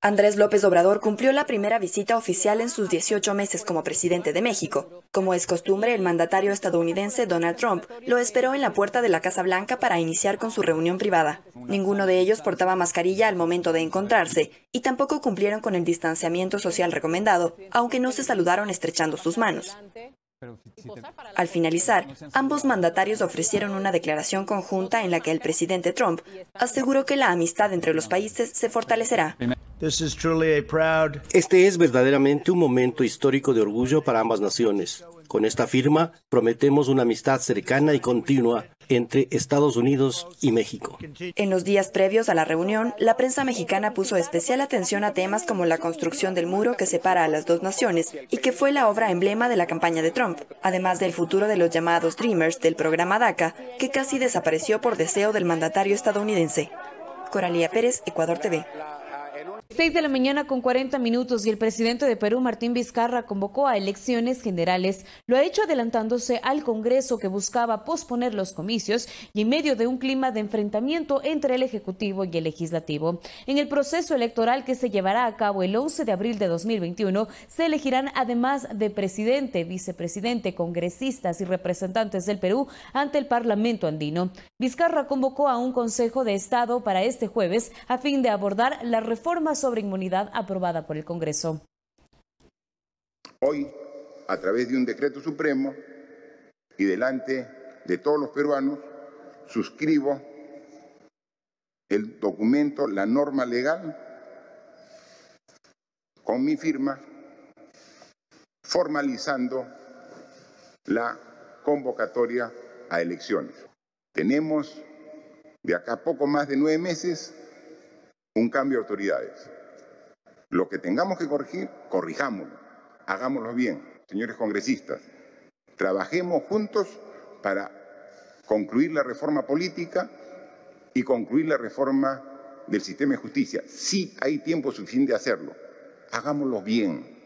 Andrés López Obrador cumplió la primera visita oficial en sus 18 meses como presidente de México. Como es costumbre, el mandatario estadounidense Donald Trump lo esperó en la puerta de la Casa Blanca para iniciar con su reunión privada. Ninguno de ellos portaba mascarilla al momento de encontrarse y tampoco cumplieron con el distanciamiento social recomendado, aunque no se saludaron estrechando sus manos. Al finalizar, ambos mandatarios ofrecieron una declaración conjunta en la que el presidente Trump aseguró que la amistad entre los países se fortalecerá. Este es verdaderamente un momento histórico de orgullo para ambas naciones. Con esta firma, prometemos una amistad cercana y continua entre Estados Unidos y México. En los días previos a la reunión, la prensa mexicana puso especial atención a temas como la construcción del muro que separa a las dos naciones y que fue la obra emblema de la campaña de Trump, además del futuro de los llamados Dreamers del programa DACA, que casi desapareció por deseo del mandatario estadounidense. Coralía Pérez, Ecuador TV. 6 de la mañana con 40 minutos y el presidente de Perú, Martín Vizcarra, convocó a elecciones generales. Lo ha hecho adelantándose al Congreso, que buscaba posponer los comicios y en medio de un clima de enfrentamiento entre el Ejecutivo y el Legislativo. En el proceso electoral que se llevará a cabo el 11 de abril de 2021, se elegirán además de presidente, vicepresidente, congresistas y representantes del Perú ante el Parlamento andino. Vizcarra convocó a un Consejo de Estado para este jueves a fin de abordar la reforma sobre inmunidad aprobada por el Congreso. Hoy, a través de un decreto supremo y delante de todos los peruanos, suscribo el documento, la norma legal, con mi firma, formalizando la convocatoria a elecciones. Tenemos de acá a poco más de 9 meses un cambio de autoridades. Lo que tengamos que corregir, corrijámoslo, hagámoslo bien. Señores congresistas, trabajemos juntos para concluir la reforma política y concluir la reforma del sistema de justicia. Sí hay tiempo suficiente de hacerlo, hagámoslo bien.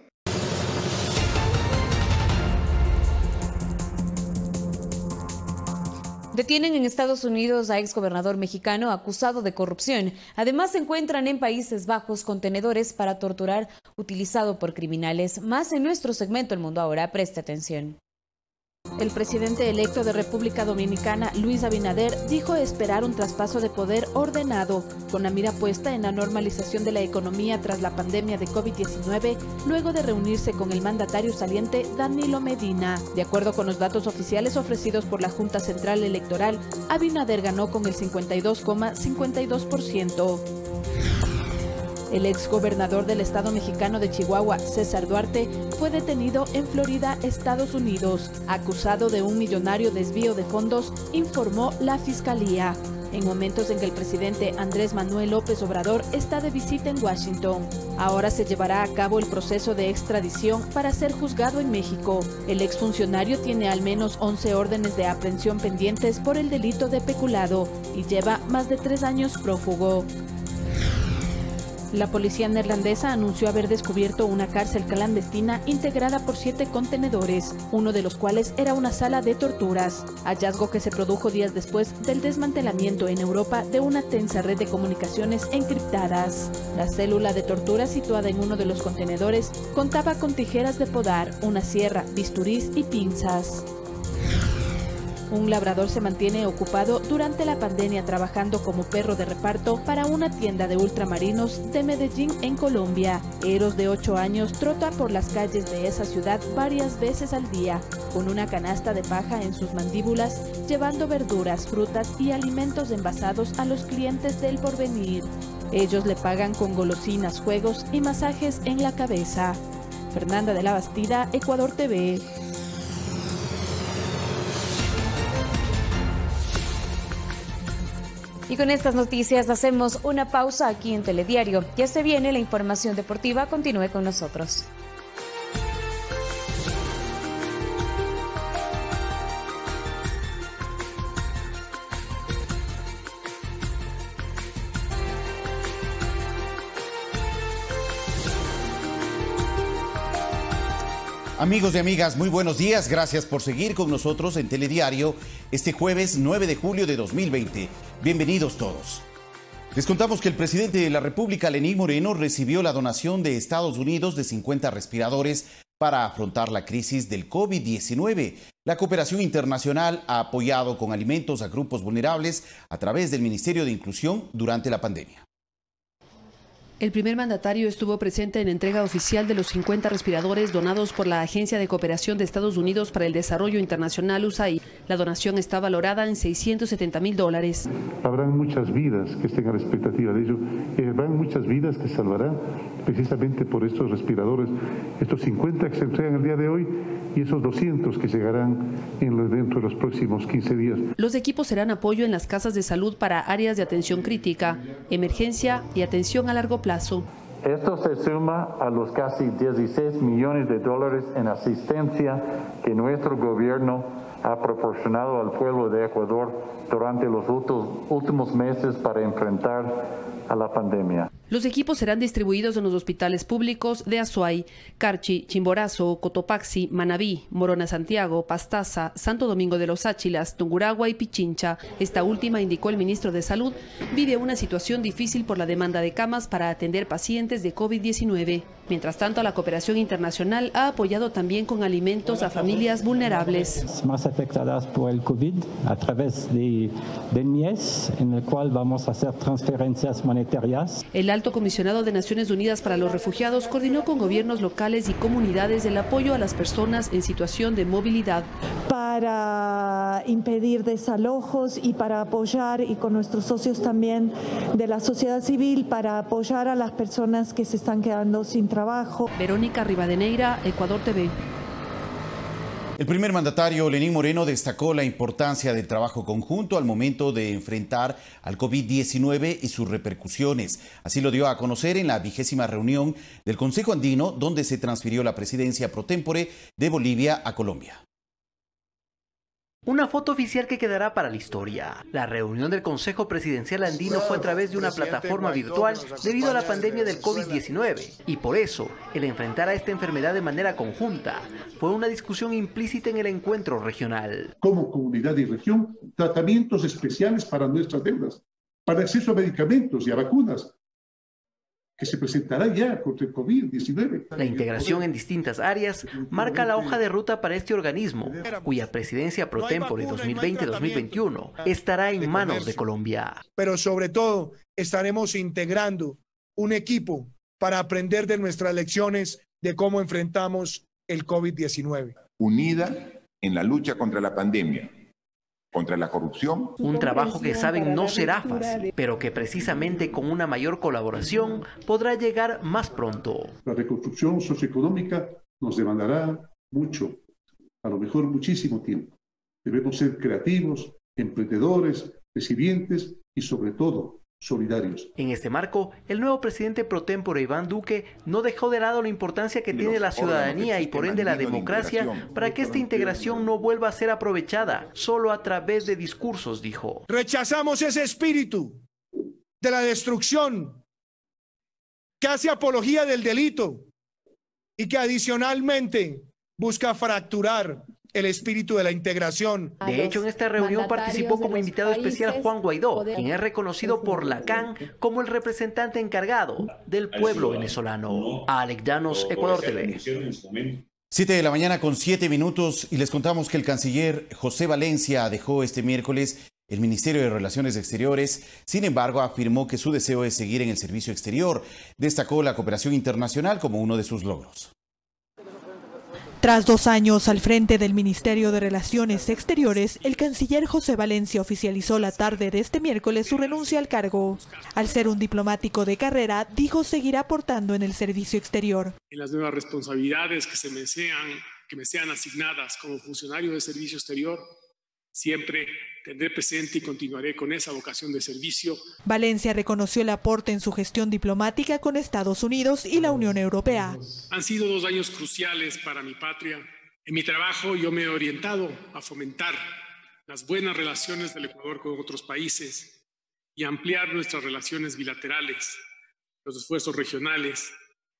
Detienen en Estados Unidos a exgobernador mexicano acusado de corrupción. Además, se encuentran en Países Bajos contenedores para torturar utilizado por criminales. Más en nuestro segmento El Mundo Ahora. Preste atención. El presidente electo de República Dominicana, Luis Abinader, dijo esperar un traspaso de poder ordenado, con la mira puesta en la normalización de la economía tras la pandemia de COVID-19, luego de reunirse con el mandatario saliente Danilo Medina. De acuerdo con los datos oficiales ofrecidos por la Junta Central Electoral, Abinader ganó con el 52,52%. El exgobernador del estado mexicano de Chihuahua, César Duarte, fue detenido en Florida, Estados Unidos, acusado de un millonario desvío de fondos, informó la Fiscalía, en momentos en que el presidente Andrés Manuel López Obrador está de visita en Washington. Ahora se llevará a cabo el proceso de extradición para ser juzgado en México. El exfuncionario tiene al menos 11 órdenes de aprehensión pendientes por el delito de peculado y lleva más de 3 años prófugo. La policía neerlandesa anunció haber descubierto una cárcel clandestina integrada por 7 contenedores, uno de los cuales era una sala de torturas, hallazgo que se produjo días después del desmantelamiento en Europa de una tensa red de comunicaciones encriptadas. La célula de tortura situada en uno de los contenedores contaba con tijeras de podar, una sierra, bisturís y pinzas. Un labrador se mantiene ocupado durante la pandemia trabajando como perro de reparto para una tienda de ultramarinos de Medellín, en Colombia. Eros, de 8 años, trota por las calles de esa ciudad varias veces al día, con una canasta de paja en sus mandíbulas, llevando verduras, frutas y alimentos envasados a los clientes del Porvenir. Ellos le pagan con golosinas, juegos y masajes en la cabeza. Fernanda de la Bastida, Ecuador TV. Y con estas noticias hacemos una pausa aquí en Telediario. Ya se viene la información deportiva, continúe con nosotros. Amigos y amigas, muy buenos días. Gracias por seguir con nosotros en Telediario este jueves 9 de julio de 2020. Bienvenidos todos. Les contamos que el presidente de la República, Lenín Moreno, recibió la donación de Estados Unidos de 50 respiradores para afrontar la crisis del COVID-19. La cooperación internacional ha apoyado con alimentos a grupos vulnerables a través del Ministerio de Inclusión durante la pandemia. El primer mandatario estuvo presente en la entrega oficial de los 50 respiradores donados por la Agencia de Cooperación de Estados Unidos para el Desarrollo Internacional, USAID. La donación está valorada en $670,000. Habrán muchas vidas que estén a la expectativa de ello. Habrán muchas vidas que salvarán precisamente por estos respiradores. Estos 50 que se entregan el día de hoy y esos 200 que llegarán dentro de los próximos 15 días. Los equipos serán apoyo en las casas de salud para áreas de atención crítica, emergencia y atención a largo plazo. Esto se suma a los casi $16 millones en asistencia que nuestro gobierno ha proporcionado al pueblo de Ecuador durante los últimos meses para enfrentar a la pandemia. Los equipos serán distribuidos en los hospitales públicos de Azuay, Carchi, Chimborazo, Cotopaxi, Manabí, Morona Santiago, Pastaza, Santo Domingo de los Áchilas, Tungurahua y Pichincha. Esta última, indicó el ministro de Salud, vive una situación difícil por la demanda de camas para atender pacientes de COVID-19. Mientras tanto, la cooperación internacional ha apoyado también con alimentos a familias vulnerables. Más afectadas por el COVID a través del MIES, en el cual vamos a hacer transferencias monetarias. El Alto Comisionado de Naciones Unidas para los Refugiados coordinó con gobiernos locales y comunidades el apoyo a las personas en situación de movilidad. Para impedir desalojos y para apoyar, y con nuestros socios también de la sociedad civil, para apoyar a las personas que se están quedando sin trabajo. Verónica Rivadeneira, Ecuador TV. El primer mandatario, Lenín Moreno, destacó la importancia del trabajo conjunto al momento de enfrentar al COVID-19 y sus repercusiones. Así lo dio a conocer en la 20ª reunión del Consejo Andino, donde se transfirió la presidencia pro tempore de Bolivia a Colombia. Una foto oficial que quedará para la historia. La reunión del Consejo Presidencial Andino fue a través de una plataforma virtual debido a la pandemia del COVID-19 y por eso el enfrentar a esta enfermedad de manera conjunta fue una discusión implícita en el encuentro regional. Como comunidad y región, tratamientos especiales para nuestras deudas, para acceso a medicamentos y a vacunas, que se presentará ya contra el COVID-19. La integración en distintas áreas marca la hoja de ruta para este organismo, cuya presidencia pro tempore 2020-2021 estará en manos de Colombia. Pero sobre todo estaremos integrando un equipo para aprender de nuestras lecciones de cómo enfrentamos el COVID-19. Unida en la lucha contra la pandemia, contra la corrupción. Un trabajo que saben no será fácil, pero que precisamente con una mayor colaboración podrá llegar más pronto. La reconstrucción socioeconómica nos demandará mucho, a lo mejor muchísimo tiempo. Debemos ser creativos, emprendedores, resilientes y sobre todo solidarios. En este marco, el nuevo presidente pro tempore Iván Duque no dejó de lado la importancia que tiene la ciudadanía y por ende la democracia para que esta integración no vuelva a ser aprovechada solo a través de discursos, dijo. Rechazamos ese espíritu de la destrucción que hace apología del delito y que adicionalmente busca fracturar el espíritu de la integración. De hecho, en esta reunión participó como invitado especial Juan Guaidó, quien es reconocido por la CAN como el representante encargado del pueblo venezolano. Alex Llanos, Ecuador TV. 7 de la mañana con 7 minutos y les contamos que el canciller José Valencia dejó este miércoles el Ministerio de Relaciones Exteriores. Sin embargo, afirmó que su deseo es seguir en el servicio exterior. Destacó la cooperación internacional como uno de sus logros. Tras 2 años al frente del Ministerio de Relaciones Exteriores, el canciller José Valencia oficializó la tarde de este miércoles su renuncia al cargo. Al ser un diplomático de carrera, dijo seguir aportando en el servicio exterior. En las nuevas responsabilidades que me sean asignadas como funcionario de servicio exterior, siempre tendré presente y continuaré con esa vocación de servicio. Valencia reconoció el aporte en su gestión diplomática con Estados Unidos y la Unión Europea. Han sido 2 años cruciales para mi patria. En mi trabajo yo me he orientado a fomentar las buenas relaciones del Ecuador con otros países y a ampliar nuestras relaciones bilaterales, los esfuerzos regionales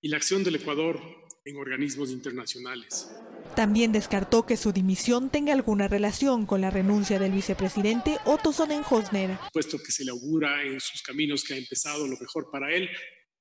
y la acción del Ecuador en organismos internacionales. También descartó que su dimisión tenga alguna relación con la renuncia del vicepresidente Otto Sonnenhosner. Puesto que se le augura en sus caminos que ha empezado lo mejor para él,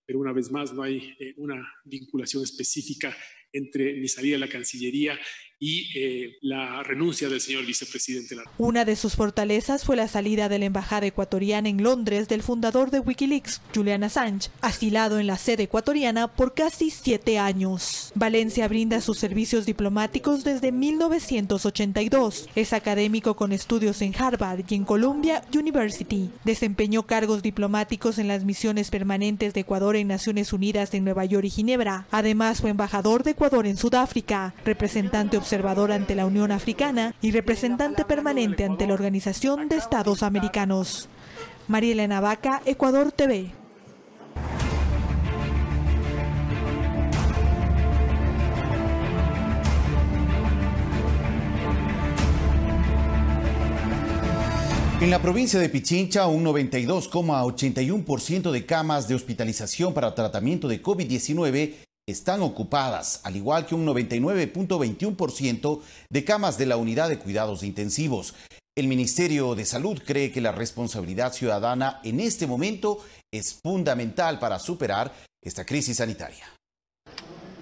pero una vez más no hay una vinculación específica entre mi salida de la Cancillería y la renuncia del señor vicepresidente. Una de sus fortalezas fue la salida de la embajada ecuatoriana en Londres del fundador de Wikileaks, Julian Assange, asilado en la sede ecuatoriana por casi 7 años. Valencia brinda sus servicios diplomáticos desde 1982. Es académico con estudios en Harvard y en Columbia University. Desempeñó cargos diplomáticos en las misiones permanentes de Ecuador en Naciones Unidas en Nueva York y Ginebra. Además, fue embajador de Ecuador en Sudáfrica, representante observador ante la Unión Africana y representante permanente ante la Organización de Estados Americanos. María Elena Vaca, Ecuador TV. En la provincia de Pichincha, un 92,81% de camas de hospitalización para tratamiento de COVID-19 están ocupadas, al igual que un 99,21% de camas de la unidad de cuidados intensivos. El Ministerio de Salud cree que la responsabilidad ciudadana en este momento es fundamental para superar esta crisis sanitaria.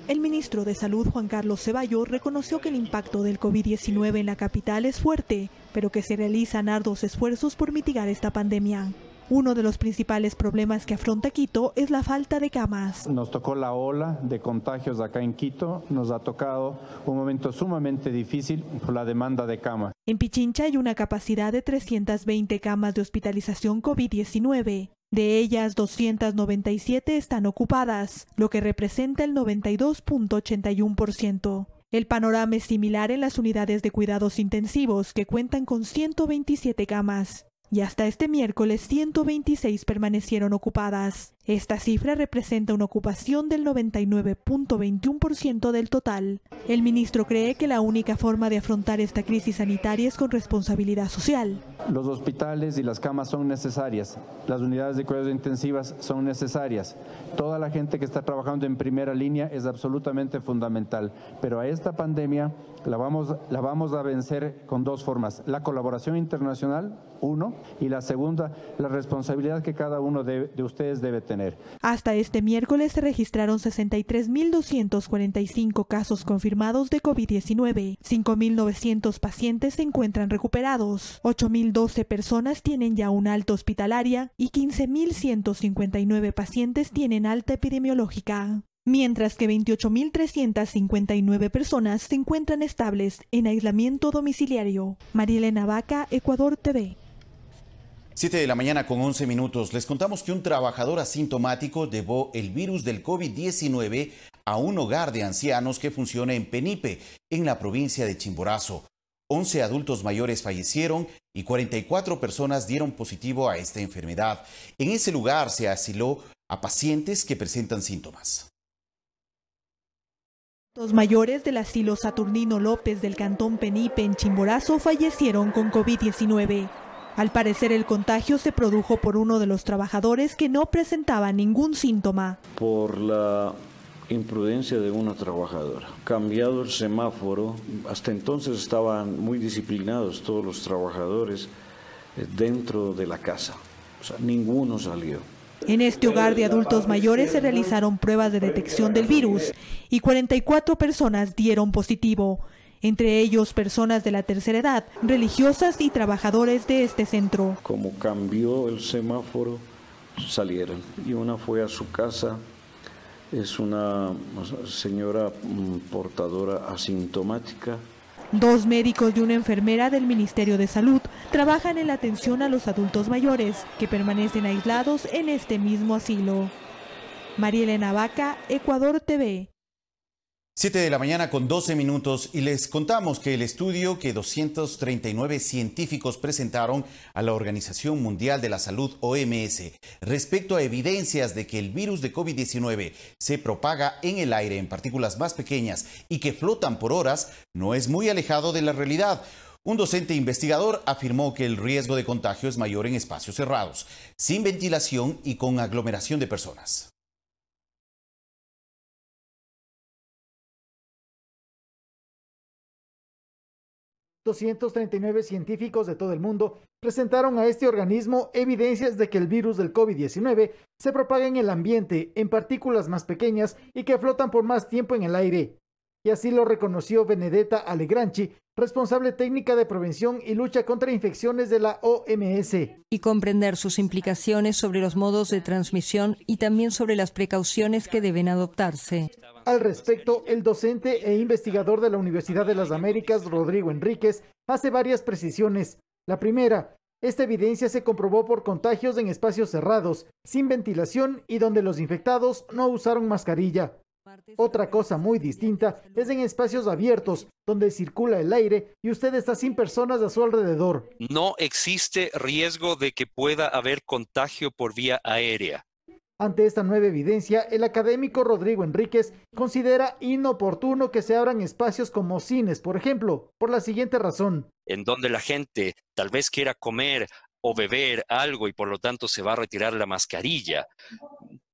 El ministro de Salud, Juan Carlos Ceballos, reconoció que el impacto del COVID-19 en la capital es fuerte, pero que se realizan arduos esfuerzos por mitigar esta pandemia. Uno de los principales problemas que afronta Quito es la falta de camas. Nos tocó la ola de contagios acá en Quito, nos ha tocado un momento sumamente difícil por la demanda de camas. En Pichincha hay una capacidad de 320 camas de hospitalización COVID-19. De ellas, 297 están ocupadas, lo que representa el 92,81%. El panorama es similar en las unidades de cuidados intensivos, que cuentan con 127 camas. Y hasta este miércoles 126 permanecieron ocupadas. Esta cifra representa una ocupación del 99,21% del total. El ministro cree que la única forma de afrontar esta crisis sanitaria es con responsabilidad social. Los hospitales y las camas son necesarias, las unidades de cuidados intensivas son necesarias. Toda la gente que está trabajando en primera línea es absolutamente fundamental, pero a esta pandemia la vamos a vencer con 2 formas. La colaboración internacional, 1, y la segunda, la responsabilidad que cada uno de ustedes debe tener. tener. Hasta este miércoles se registraron 63.245 casos confirmados de COVID-19. 5.900 pacientes se encuentran recuperados. 8.012 personas tienen ya una alta hospitalaria y 15.159 pacientes tienen alta epidemiológica. Mientras que 28.359 personas se encuentran estables en aislamiento domiciliario. Marielena Vaca, Ecuador TV. 7 de la mañana con 11 minutos. Les contamos que un trabajador asintomático llevó el virus del COVID-19 a un hogar de ancianos que funciona en Penipe, en la provincia de Chimborazo. 11 adultos mayores fallecieron y 44 personas dieron positivo a esta enfermedad. En ese lugar se asiló a pacientes que presentan síntomas. Los mayores del asilo Saturnino López del cantón Penipe en Chimborazo fallecieron con COVID-19. Al parecer el contagio se produjo por uno de los trabajadores que no presentaba ningún síntoma. Por la imprudencia de una trabajadora. Cambiado el semáforo, hasta entonces estaban muy disciplinados todos los trabajadores dentro de la casa. O sea, ninguno salió. En este hogar de adultos mayores se realizaron pruebas de detección del virus y 44 personas dieron positivo, entre ellos personas de la tercera edad, religiosas y trabajadores de este centro. Como cambió el semáforo, salieron y una fue a su casa. Es una señora portadora asintomática. 2 médicos y una enfermera del Ministerio de Salud trabajan en la atención a los adultos mayores que permanecen aislados en este mismo asilo. Marielena Vaca, Ecuador TV. 7 de la mañana con 12 minutos y les contamos que el estudio que 239 científicos presentaron a la Organización Mundial de la Salud, OMS, respecto a evidencias de que el virus de COVID-19 se propaga en el aire en partículas más pequeñas y que flotan por horas, no es muy alejado de la realidad. Un docente investigador afirmó que el riesgo de contagio es mayor en espacios cerrados, sin ventilación y con aglomeración de personas. ...239 científicos de todo el mundo presentaron a este organismo evidencias de que el virus del COVID-19 se propaga en el ambiente en partículas más pequeñas y que flotan por más tiempo en el aire. Y así lo reconoció Benedetta Allegranchi, responsable técnica de prevención y lucha contra infecciones de la OMS. Y comprender sus implicaciones sobre los modos de transmisión y también sobre las precauciones que deben adoptarse. Al respecto, el docente e investigador de la Universidad de las Américas, Rodrigo Enríquez, hace varias precisiones. La primera, esta evidencia se comprobó por contagios en espacios cerrados, sin ventilación y donde los infectados no usaron mascarilla. Otra cosa muy distinta es en espacios abiertos, donde circula el aire y usted está sin personas a su alrededor. No existe riesgo de que pueda haber contagio por vía aérea. Ante esta nueva evidencia, el académico Rodrigo Enríquez considera inoportuno que se abran espacios como cines, por ejemplo, por la siguiente razón. En donde la gente tal vez quiera comer o beber algo y por lo tanto se va a retirar la mascarilla.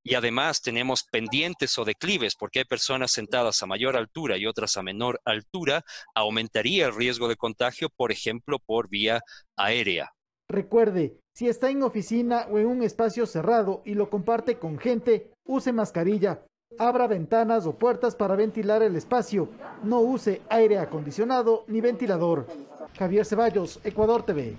Y además tenemos pendientes o declives porque hay personas sentadas a mayor altura y otras a menor altura, aumentaría el riesgo de contagio, por ejemplo, por vía aérea. Recuerde, si está en oficina o en un espacio cerrado y lo comparte con gente, use mascarilla. Abra ventanas o puertas para ventilar el espacio. No use aire acondicionado ni ventilador. Javier Ceballos, Ecuador TV.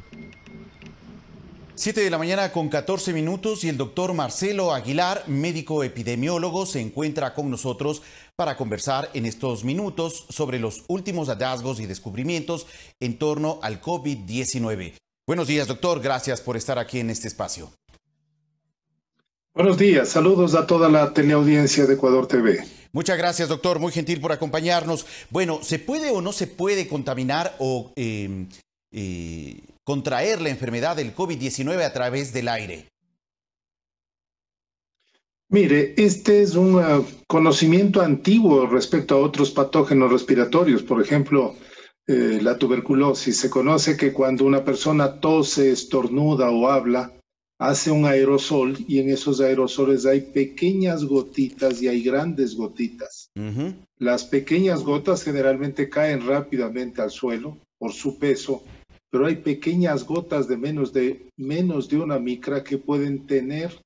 7 de la mañana con 14 minutos y el doctor Marcelo Aguilar, médico epidemiólogo, se encuentra con nosotros para conversar en estos minutos sobre los últimos hallazgos y descubrimientos en torno al COVID-19. Buenos días, doctor. Gracias por estar aquí en este espacio. Buenos días. Saludos a toda la teleaudiencia de Ecuador TV. Muchas gracias, doctor. Muy gentil por acompañarnos. Bueno, ¿se puede o no se puede contaminar o contraer la enfermedad del COVID-19 a través del aire? Mire, este es un conocimiento antiguo respecto a otros patógenos respiratorios. Por ejemplo, la tuberculosis. Se conoce que cuando una persona tose, estornuda o habla, hace un aerosol y en esos aerosoles hay pequeñas gotitas y hay grandes gotitas. Las pequeñas gotas generalmente caen rápidamente al suelo por su peso, pero hay pequeñas gotas de menos de una micra que pueden tener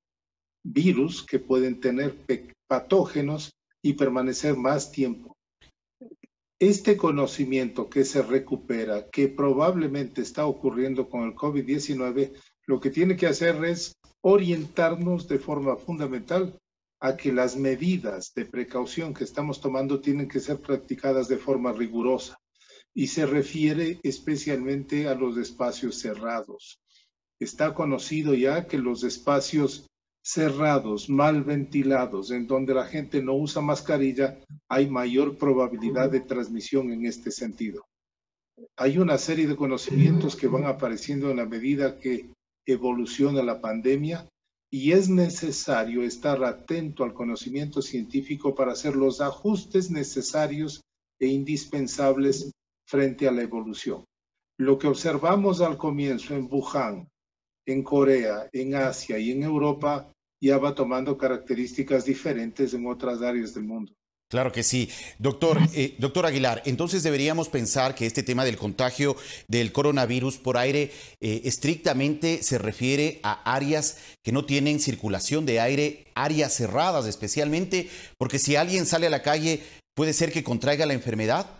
virus que pueden tener patógenos y permanecer más tiempo. Este conocimiento que se recupera, que probablemente está ocurriendo con el COVID-19, lo que tiene que hacer es orientarnos de forma fundamental a que las medidas de precaución que estamos tomando tienen que ser practicadas de forma rigurosa y se refiere especialmente a los espacios cerrados. Está conocido ya que los espacios cerrados, mal ventilados, en donde la gente no usa mascarilla, hay mayor probabilidad de transmisión en este sentido. Hay una serie de conocimientos que van apareciendo en la medida que evoluciona la pandemia y es necesario estar atento al conocimiento científico para hacer los ajustes necesarios e indispensables frente a la evolución. Lo que observamos al comienzo en Wuhan, en Corea, en Asia y en Europa ya va tomando características diferentes en otras áreas del mundo. Claro que sí. Doctor Aguilar, entonces deberíamos pensar que este tema del contagio del coronavirus por aire estrictamente se refiere a áreas que no tienen circulación de aire, áreas cerradas especialmente, porque si alguien sale a la calle, ¿puede ser que contraiga la enfermedad?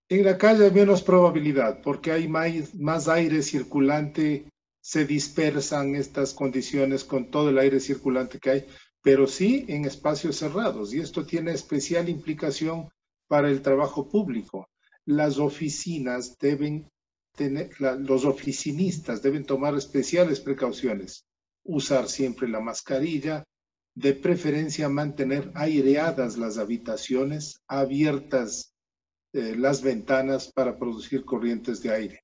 En la calle hay menos probabilidad, porque hay más aire circulante, se dispersan estas condiciones con todo el aire circulante que hay, pero sí en espacios cerrados, y esto tiene especial implicación para el trabajo público. Las oficinas deben tener, los oficinistas deben tomar especiales precauciones, usar siempre la mascarilla, de preferencia mantener aireadas las habitaciones, abiertas las ventanas para producir corrientes de aire.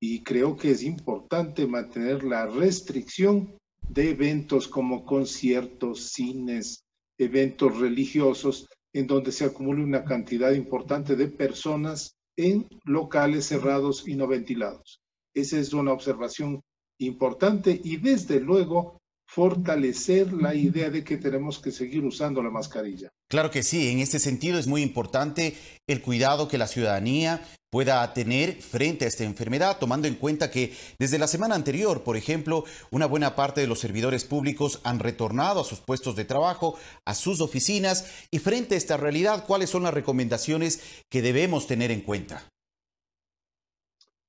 Y creo que es importante mantener la restricción de eventos como conciertos, cines, eventos religiosos, en donde se acumula una cantidad importante de personas en locales cerrados y no ventilados. Esa es una observación importante y desde luego fortalecer la idea de que tenemos que seguir usando la mascarilla. Claro que sí, en este sentido es muy importante el cuidado que la ciudadanía pueda tener frente a esta enfermedad, tomando en cuenta que desde la semana anterior, por ejemplo, una buena parte de los servidores públicos han retornado a sus puestos de trabajo, a sus oficinas, y frente a esta realidad, ¿cuáles son las recomendaciones que debemos tener en cuenta?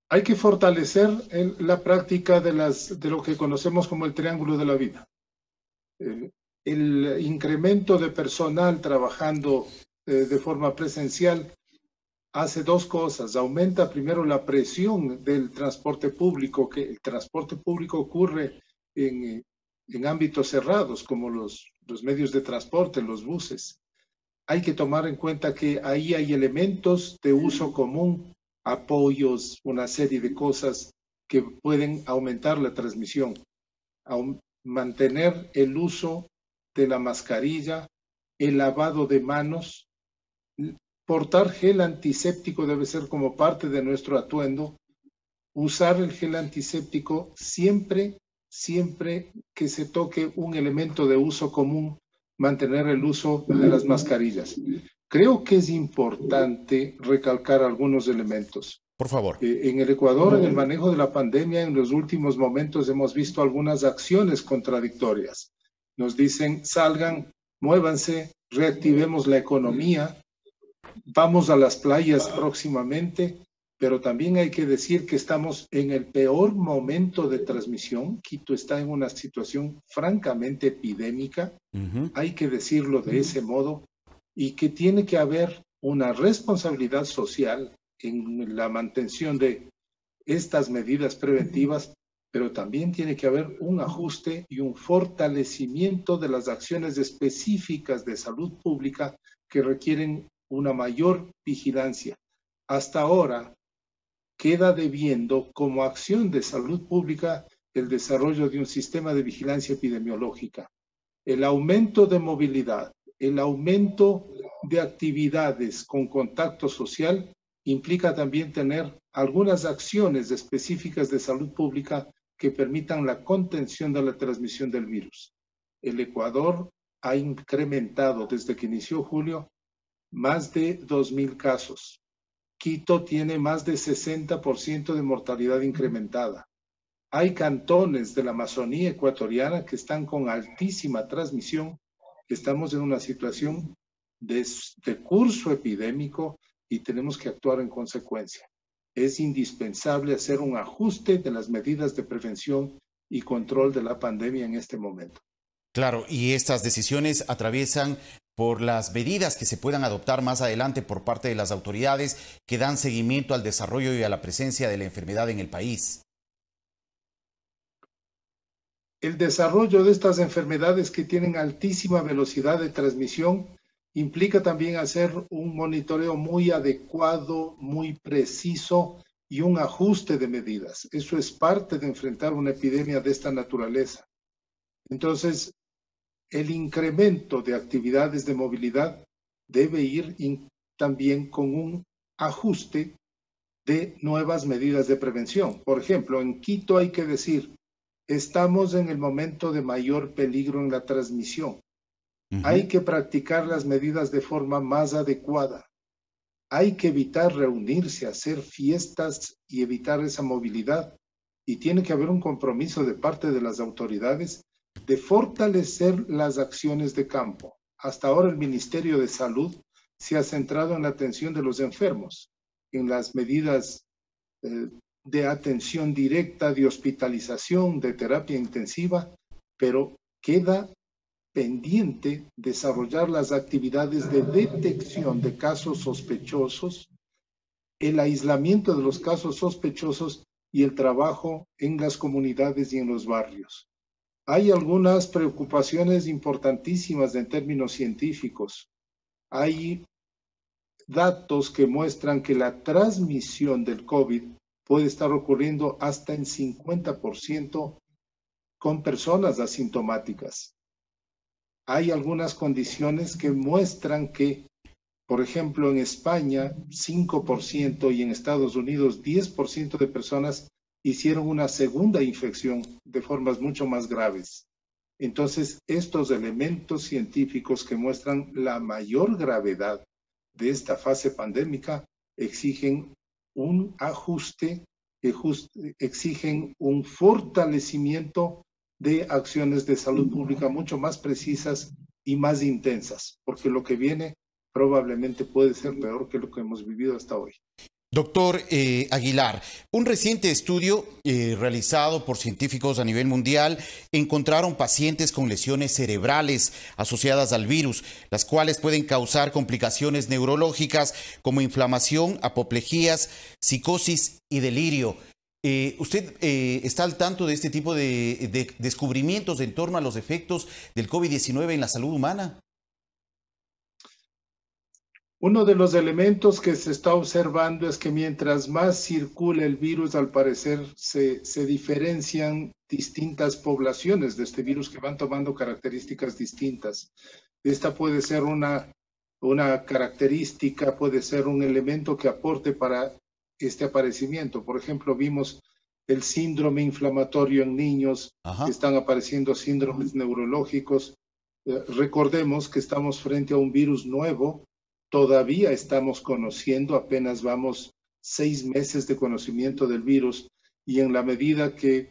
Hay que fortalecer la práctica de lo que conocemos como el triángulo de la vida. El incremento de personal trabajando de forma presencial hace dos cosas. Aumenta primero la presión del transporte público, que el transporte público ocurre en ámbitos cerrados, como los medios de transporte, los buses. Hay que tomar en cuenta que ahí hay elementos de uso común, apoyos, una serie de cosas que pueden aumentar la transmisión. Mantener el uso de la mascarilla, el lavado de manos, portar gel antiséptico debe ser como parte de nuestro atuendo, usar el gel antiséptico siempre que se toque un elemento de uso común, mantener el uso de las mascarillas. Creo que es importante recalcar algunos elementos. Por favor. En el Ecuador, en el manejo de la pandemia, en los últimos momentos hemos visto algunas acciones contradictorias. Nos dicen, salgan, muévanse, reactivemos la economía, vamos a las playas próximamente, pero también hay que decir que estamos en el peor momento de transmisión. Quito está en una situación francamente epidémica, hay que decirlo de ese modo, y que tiene que haber una responsabilidad social en la mantención de estas medidas preventivas, pero también tiene que haber un ajuste y un fortalecimiento de las acciones específicas de salud pública que requieren una mayor vigilancia. Hasta ahora queda debiendo como acción de salud pública el desarrollo de un sistema de vigilancia epidemiológica. El aumento de movilidad, el aumento de actividades con contacto social implica también tener algunas acciones específicas de salud pública que permitan la contención de la transmisión del virus. El Ecuador ha incrementado desde que inició julio más de 2.000 casos. Quito tiene más de 60% de mortalidad incrementada. Hay cantones de la Amazonía ecuatoriana que están con altísima transmisión. Estamos en una situación de curso epidémico y tenemos que actuar en consecuencia. Es indispensable hacer un ajuste de las medidas de prevención y control de la pandemia en este momento. Claro, y estas decisiones atraviesan por las medidas que se puedan adoptar más adelante por parte de las autoridades que dan seguimiento al desarrollo y a la presencia de la enfermedad en el país. El desarrollo de estas enfermedades que tienen altísima velocidad de transmisión implica también hacer un monitoreo muy adecuado, muy preciso y un ajuste de medidas. Eso es parte de enfrentar una epidemia de esta naturaleza. Entonces, el incremento de actividades de movilidad debe ir también con un ajuste de nuevas medidas de prevención. Por ejemplo, en Quito hay que decir, estamos en el momento de mayor peligro en la transmisión. Hay que practicar las medidas de forma más adecuada. Hay que evitar reunirse, hacer fiestas y evitar esa movilidad. Y tiene que haber un compromiso de parte de las autoridades de fortalecer las acciones de campo. Hasta ahora el Ministerio de Salud se ha centrado en la atención de los enfermos, en las medidas de atención directa, de hospitalización, de terapia intensiva, pero queda pendiente desarrollar las actividades de detección de casos sospechosos, el aislamiento de los casos sospechosos y el trabajo en las comunidades y en los barrios. Hay algunas preocupaciones importantísimas en términos científicos. Hay datos que muestran que la transmisión del COVID puede estar ocurriendo hasta en 50% con personas asintomáticas. Hay algunas condiciones que muestran que, por ejemplo, en España 5% y en Estados Unidos 10% de personas hicieron una segunda infección de formas mucho más graves. Entonces, estos elementos científicos que muestran la mayor gravedad de esta fase pandémica exigen un ajuste, exigen un fortalecimiento de acciones de salud pública mucho más precisas y más intensas, porque lo que viene probablemente puede ser peor que lo que hemos vivido hasta hoy. Doctor Aguilar, un reciente estudio realizado por científicos a nivel mundial encontraron pacientes con lesiones cerebrales asociadas al virus, las cuales pueden causar complicaciones neurológicas como inflamación, apoplejías, psicosis y delirio. ¿Usted está al tanto de este tipo de descubrimientos en torno a los efectos del COVID-19 en la salud humana? Uno de los elementos que se está observando es que mientras más circula el virus, al parecer se diferencian distintas poblaciones de este virus que van tomando características distintas. Esta puede ser una característica, puede ser un elemento que aporte para este aparecimiento. Por ejemplo, vimos el síndrome inflamatorio en niños, están apareciendo síndromes neurológicos. Recordemos que estamos frente a un virus nuevo. Todavía estamos conociendo, apenas vamos 6 meses de conocimiento del virus y en la medida que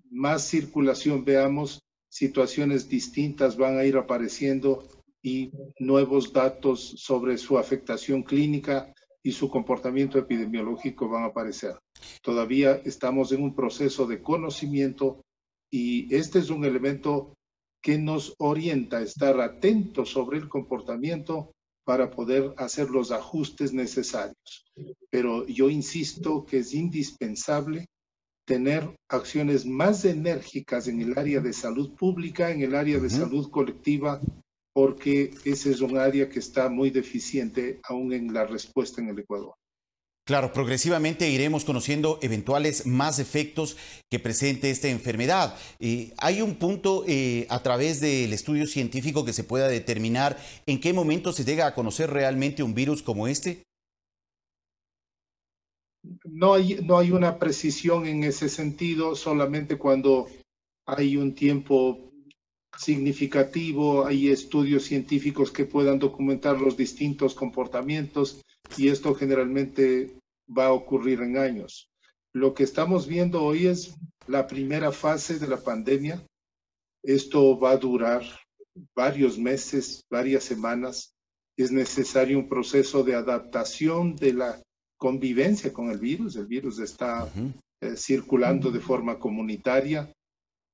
más circulación veamos, situaciones distintas van a ir apareciendo y nuevos datos sobre su afectación clínica y su comportamiento epidemiológico van a aparecer. Todavía estamos en un proceso de conocimiento y este es un elemento que nos orienta a estar atentos sobre el comportamiento para poder hacer los ajustes necesarios. Pero yo insisto que es indispensable tener acciones más enérgicas en el área de salud pública, en el área de salud colectiva, porque ese es un área que está muy deficiente aún en la respuesta en el Ecuador. Claro, progresivamente iremos conociendo eventuales más efectos que presente esta enfermedad. ¿Hay un punto a través del estudio científico que se pueda determinar en qué momento se llega a conocer realmente un virus como este? No hay una precisión en ese sentido, solamente cuando hay un tiempo significativo, hay estudios científicos que puedan documentar los distintos comportamientos y esto generalmente va a ocurrir en años. Lo que estamos viendo hoy es la primera fase de la pandemia. Esto va a durar varios meses, varias semanas. Es necesario un proceso de adaptación de la convivencia con el virus. El virus está circulando de forma comunitaria.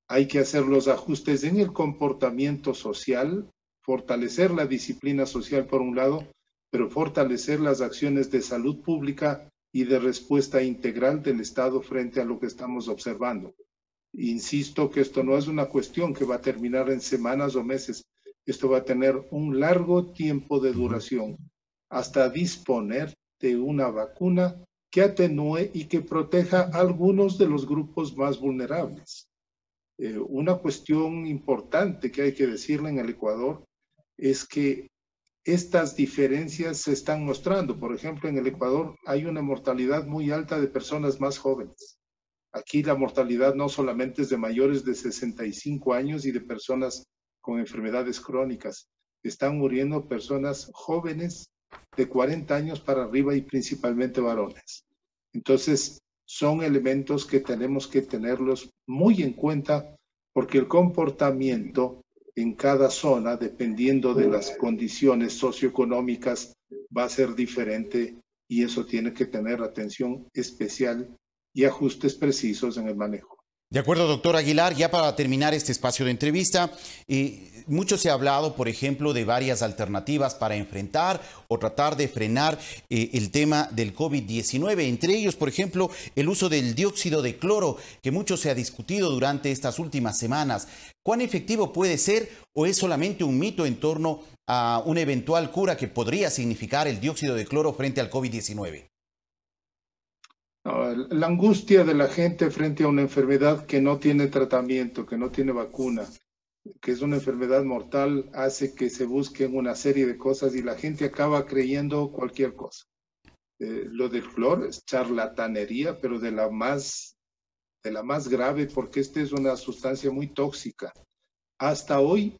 Hay que hacer los ajustes en el comportamiento social, fortalecer la disciplina social por un lado, pero fortalecer las acciones de salud pública y de respuesta integral del Estado frente a lo que estamos observando. Insisto que esto no es una cuestión que va a terminar en semanas o meses. Esto va a tener un largo tiempo de duración hasta disponer de una vacuna que atenúe y que proteja a algunos de los grupos más vulnerables. Una cuestión importante que hay que decirle en el Ecuador es que estas diferencias se están mostrando. Por ejemplo, en el Ecuador hay una mortalidad muy alta de personas más jóvenes. Aquí la mortalidad no solamente es de mayores de 65 años y de personas con enfermedades crónicas. Están muriendo personas jóvenes de 40 años para arriba y principalmente varones. Entonces, son elementos que tenemos que tenerlos muy en cuenta porque el comportamiento en cada zona, dependiendo de las condiciones socioeconómicas, va a ser diferente y eso tiene que tener atención especial y ajustes precisos en el manejo. De acuerdo, doctor Aguilar, ya para terminar este espacio de entrevista, mucho se ha hablado, por ejemplo, de varias alternativas para enfrentar o tratar de frenar el tema del COVID-19. Entre ellos, por ejemplo, el uso del dióxido de cloro, que mucho se ha discutido durante estas últimas semanas. ¿Cuán efectivo puede ser o es solamente un mito en torno a una eventual cura que podría significar el dióxido de cloro frente al COVID-19? No, la angustia de la gente frente a una enfermedad que no tiene tratamiento, que no tiene vacuna, que es una enfermedad mortal, hace que se busquen una serie de cosas y la gente acaba creyendo cualquier cosa. Lo del cloro es charlatanería, pero de la más grave, porque esta es una sustancia muy tóxica. Hasta hoy,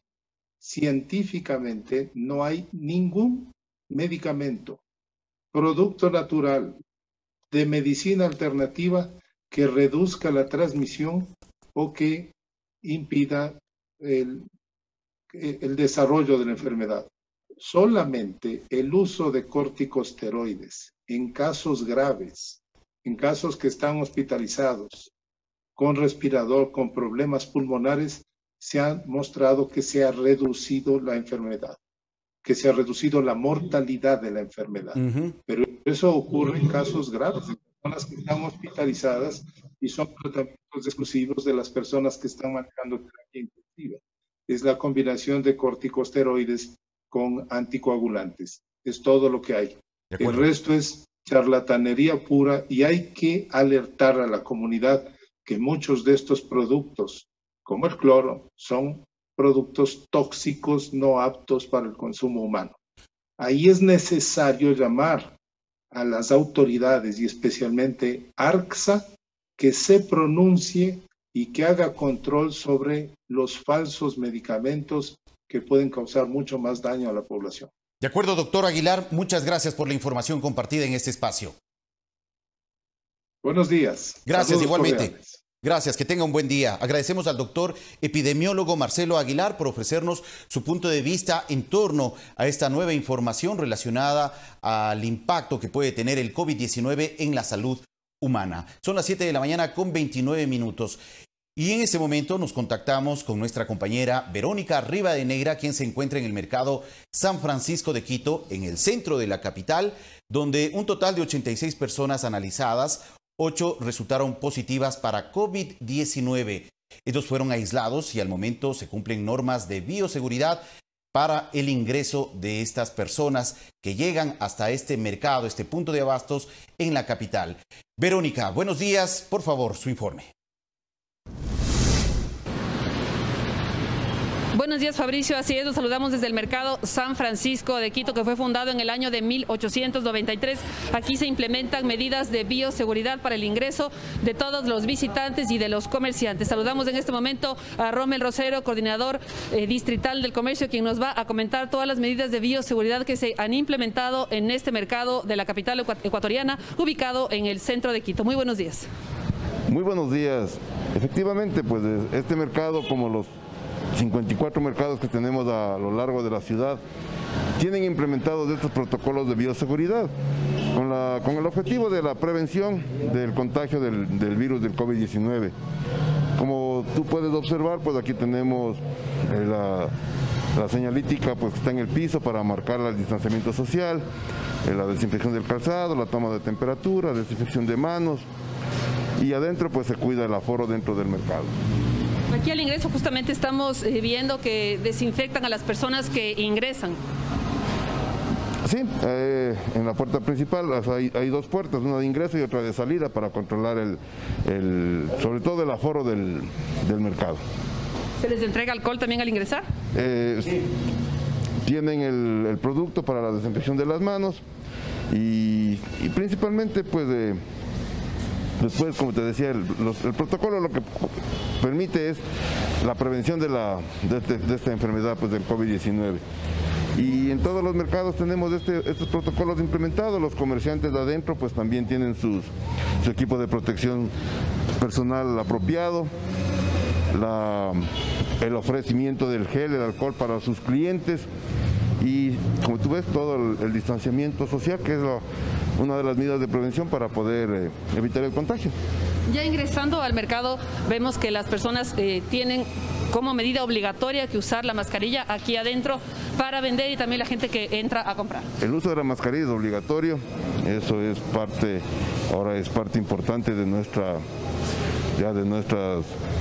científicamente, no hay ningún medicamento, producto natural, de medicina alternativa que reduzca la transmisión o que impida el desarrollo de la enfermedad. Solamente el uso de corticosteroides en casos graves, en casos que están hospitalizados, con respirador, con problemas pulmonares, se ha mostrado que se ha reducido la enfermedad, que se ha reducido la mortalidad de la enfermedad. Pero eso ocurre en casos graves, de personas que están hospitalizadas y son tratamientos exclusivos de las personas que están manejando terapia intensiva. Es la combinación de corticosteroides con anticoagulantes. Es todo lo que hay. El resto es charlatanería pura y hay que alertar a la comunidad que muchos de estos productos, como el cloro, son productos tóxicos no aptos para el consumo humano. Ahí es necesario llamar a las autoridades y especialmente ARCSA que se pronuncie y que haga control sobre los falsos medicamentos que pueden causar mucho más daño a la población. De acuerdo, doctor Aguilar, muchas gracias por la información compartida en este espacio. Buenos días. Gracias. Saludos igualmente. cordiales. Gracias, que tenga un buen día. Agradecemos al doctor epidemiólogo Marcelo Aguilar por ofrecernos su punto de vista en torno a esta nueva información relacionada al impacto que puede tener el COVID-19 en la salud humana. Son las 7 de la mañana con 29 minutos. Y en este momento nos contactamos con nuestra compañera Verónica Rivadeneira, quien se encuentra en el mercado San Francisco de Quito, en el centro de la capital, donde un total de 86 personas analizadas, 8 resultaron positivas para COVID-19. Estos fueron aislados y al momento se cumplen normas de bioseguridad para el ingreso de estas personas que llegan hasta este mercado, este punto de abastos en la capital. Verónica, buenos días. Por favor, su informe. Buenos días, Fabricio. Así es, nos saludamos desde el mercado San Francisco de Quito, que fue fundado en el año de 1893. Aquí se implementan medidas de bioseguridad para el ingreso de todos los visitantes y de los comerciantes. Saludamos en este momento a Rommel Rosero, coordinador distrital del comercio, quien nos va a comentar todas las medidas de bioseguridad que se han implementado en este mercado de la capital ecuatoriana, ubicado en el centro de Quito. Muy buenos días. Muy buenos días. Efectivamente, pues este mercado, como los 54 mercados que tenemos a lo largo de la ciudad, tienen implementados estos protocolos de bioseguridad con el objetivo de la prevención del contagio del virus del COVID-19. Como tú puedes observar, pues aquí tenemos la señalítica pues, que está en el piso para marcar el distanciamiento social, la desinfección del calzado, la toma de temperatura, desinfección de manos, y adentro pues se cuida el aforo dentro del mercado. Aquí al ingreso justamente estamos viendo que desinfectan a las personas que ingresan. Sí, en la puerta principal hay dos puertas, una de ingreso y otra de salida para controlar sobre todo el aforo del mercado. ¿Se les entrega alcohol también al ingresar? Tienen el producto para la desinfección de las manos y principalmente pues después, como te decía, el protocolo lo que permite es la prevención de esta enfermedad pues, del COVID-19. Y en todos los mercados tenemos estos protocolos implementados. Los comerciantes de adentro pues también tienen su equipo de protección personal apropiado, el ofrecimiento del gel, el alcohol para sus clientes y, como tú ves, todo el distanciamiento social, que es una de las medidas de prevención para poder evitar el contagio. Ya ingresando al mercado vemos que las personas tienen como medida obligatoria que usar la mascarilla aquí adentro para vender y también la gente que entra a comprar. El uso de la mascarilla es obligatorio, eso es ahora es parte importante de nuestras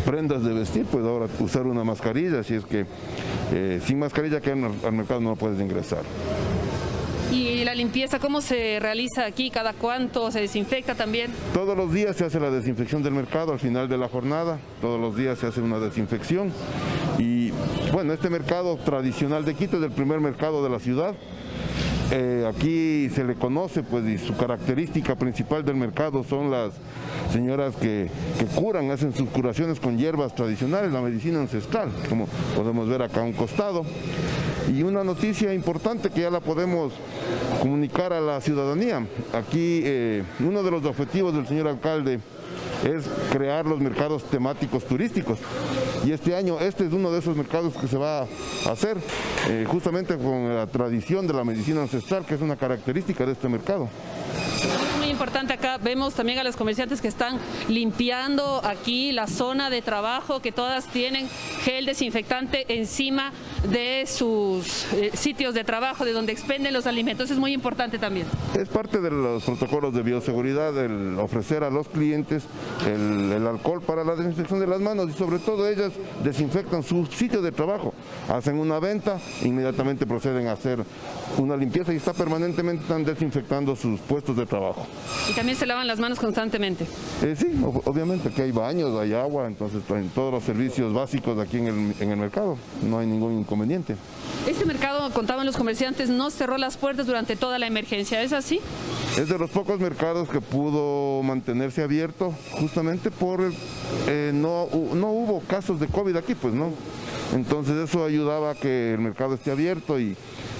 prendas de vestir, pues ahora usar una mascarilla, así es que sin mascarilla que al mercado no puedes ingresar. ¿Y la limpieza cómo se realiza aquí? ¿Cada cuánto se desinfecta también? Todos los días se hace la desinfección del mercado al final de la jornada, todos los días se hace una desinfección y bueno, este mercado tradicional de Quito es el primer mercado de la ciudad. Aquí se le conoce pues y su característica principal del mercado son las señoras que curan, hacen sus curaciones con hierbas tradicionales, la medicina ancestral, como podemos ver acá a un costado. Y una noticia importante que ya la podemos comunicar a la ciudadanía. Aquí uno de los objetivos del señor alcalde es crear los mercados temáticos turísticos. Y este año este es uno de esos mercados que se va a hacer justamente con la tradición de la medicina ancestral, que es una característica de este mercado. Muy importante, acá vemos también a los comerciantes que están limpiando aquí la zona de trabajo, que todas tienen gel desinfectante encima de sus sitios de trabajo, de donde expenden los alimentos. Es muy importante también. Es parte de los protocolos de bioseguridad el ofrecer a los clientes el alcohol para la desinfección de las manos y sobre todo ellas desinfectan su sitio de trabajo, hacen una venta, inmediatamente proceden a hacer una limpieza y permanentemente están desinfectando sus puestos de trabajo. Y también se lavan las manos constantemente. Sí, obviamente, que hay baños, hay agua, entonces en todos los servicios básicos aquí en el mercado no hay ningún inconveniente. Este mercado, contaban los comerciantes, no cerró las puertas durante toda la emergencia, ¿es así? Es de los pocos mercados que pudo mantenerse abierto justamente por no hubo casos de COVID aquí, pues no. Entonces eso ayudaba a que el mercado esté abierto y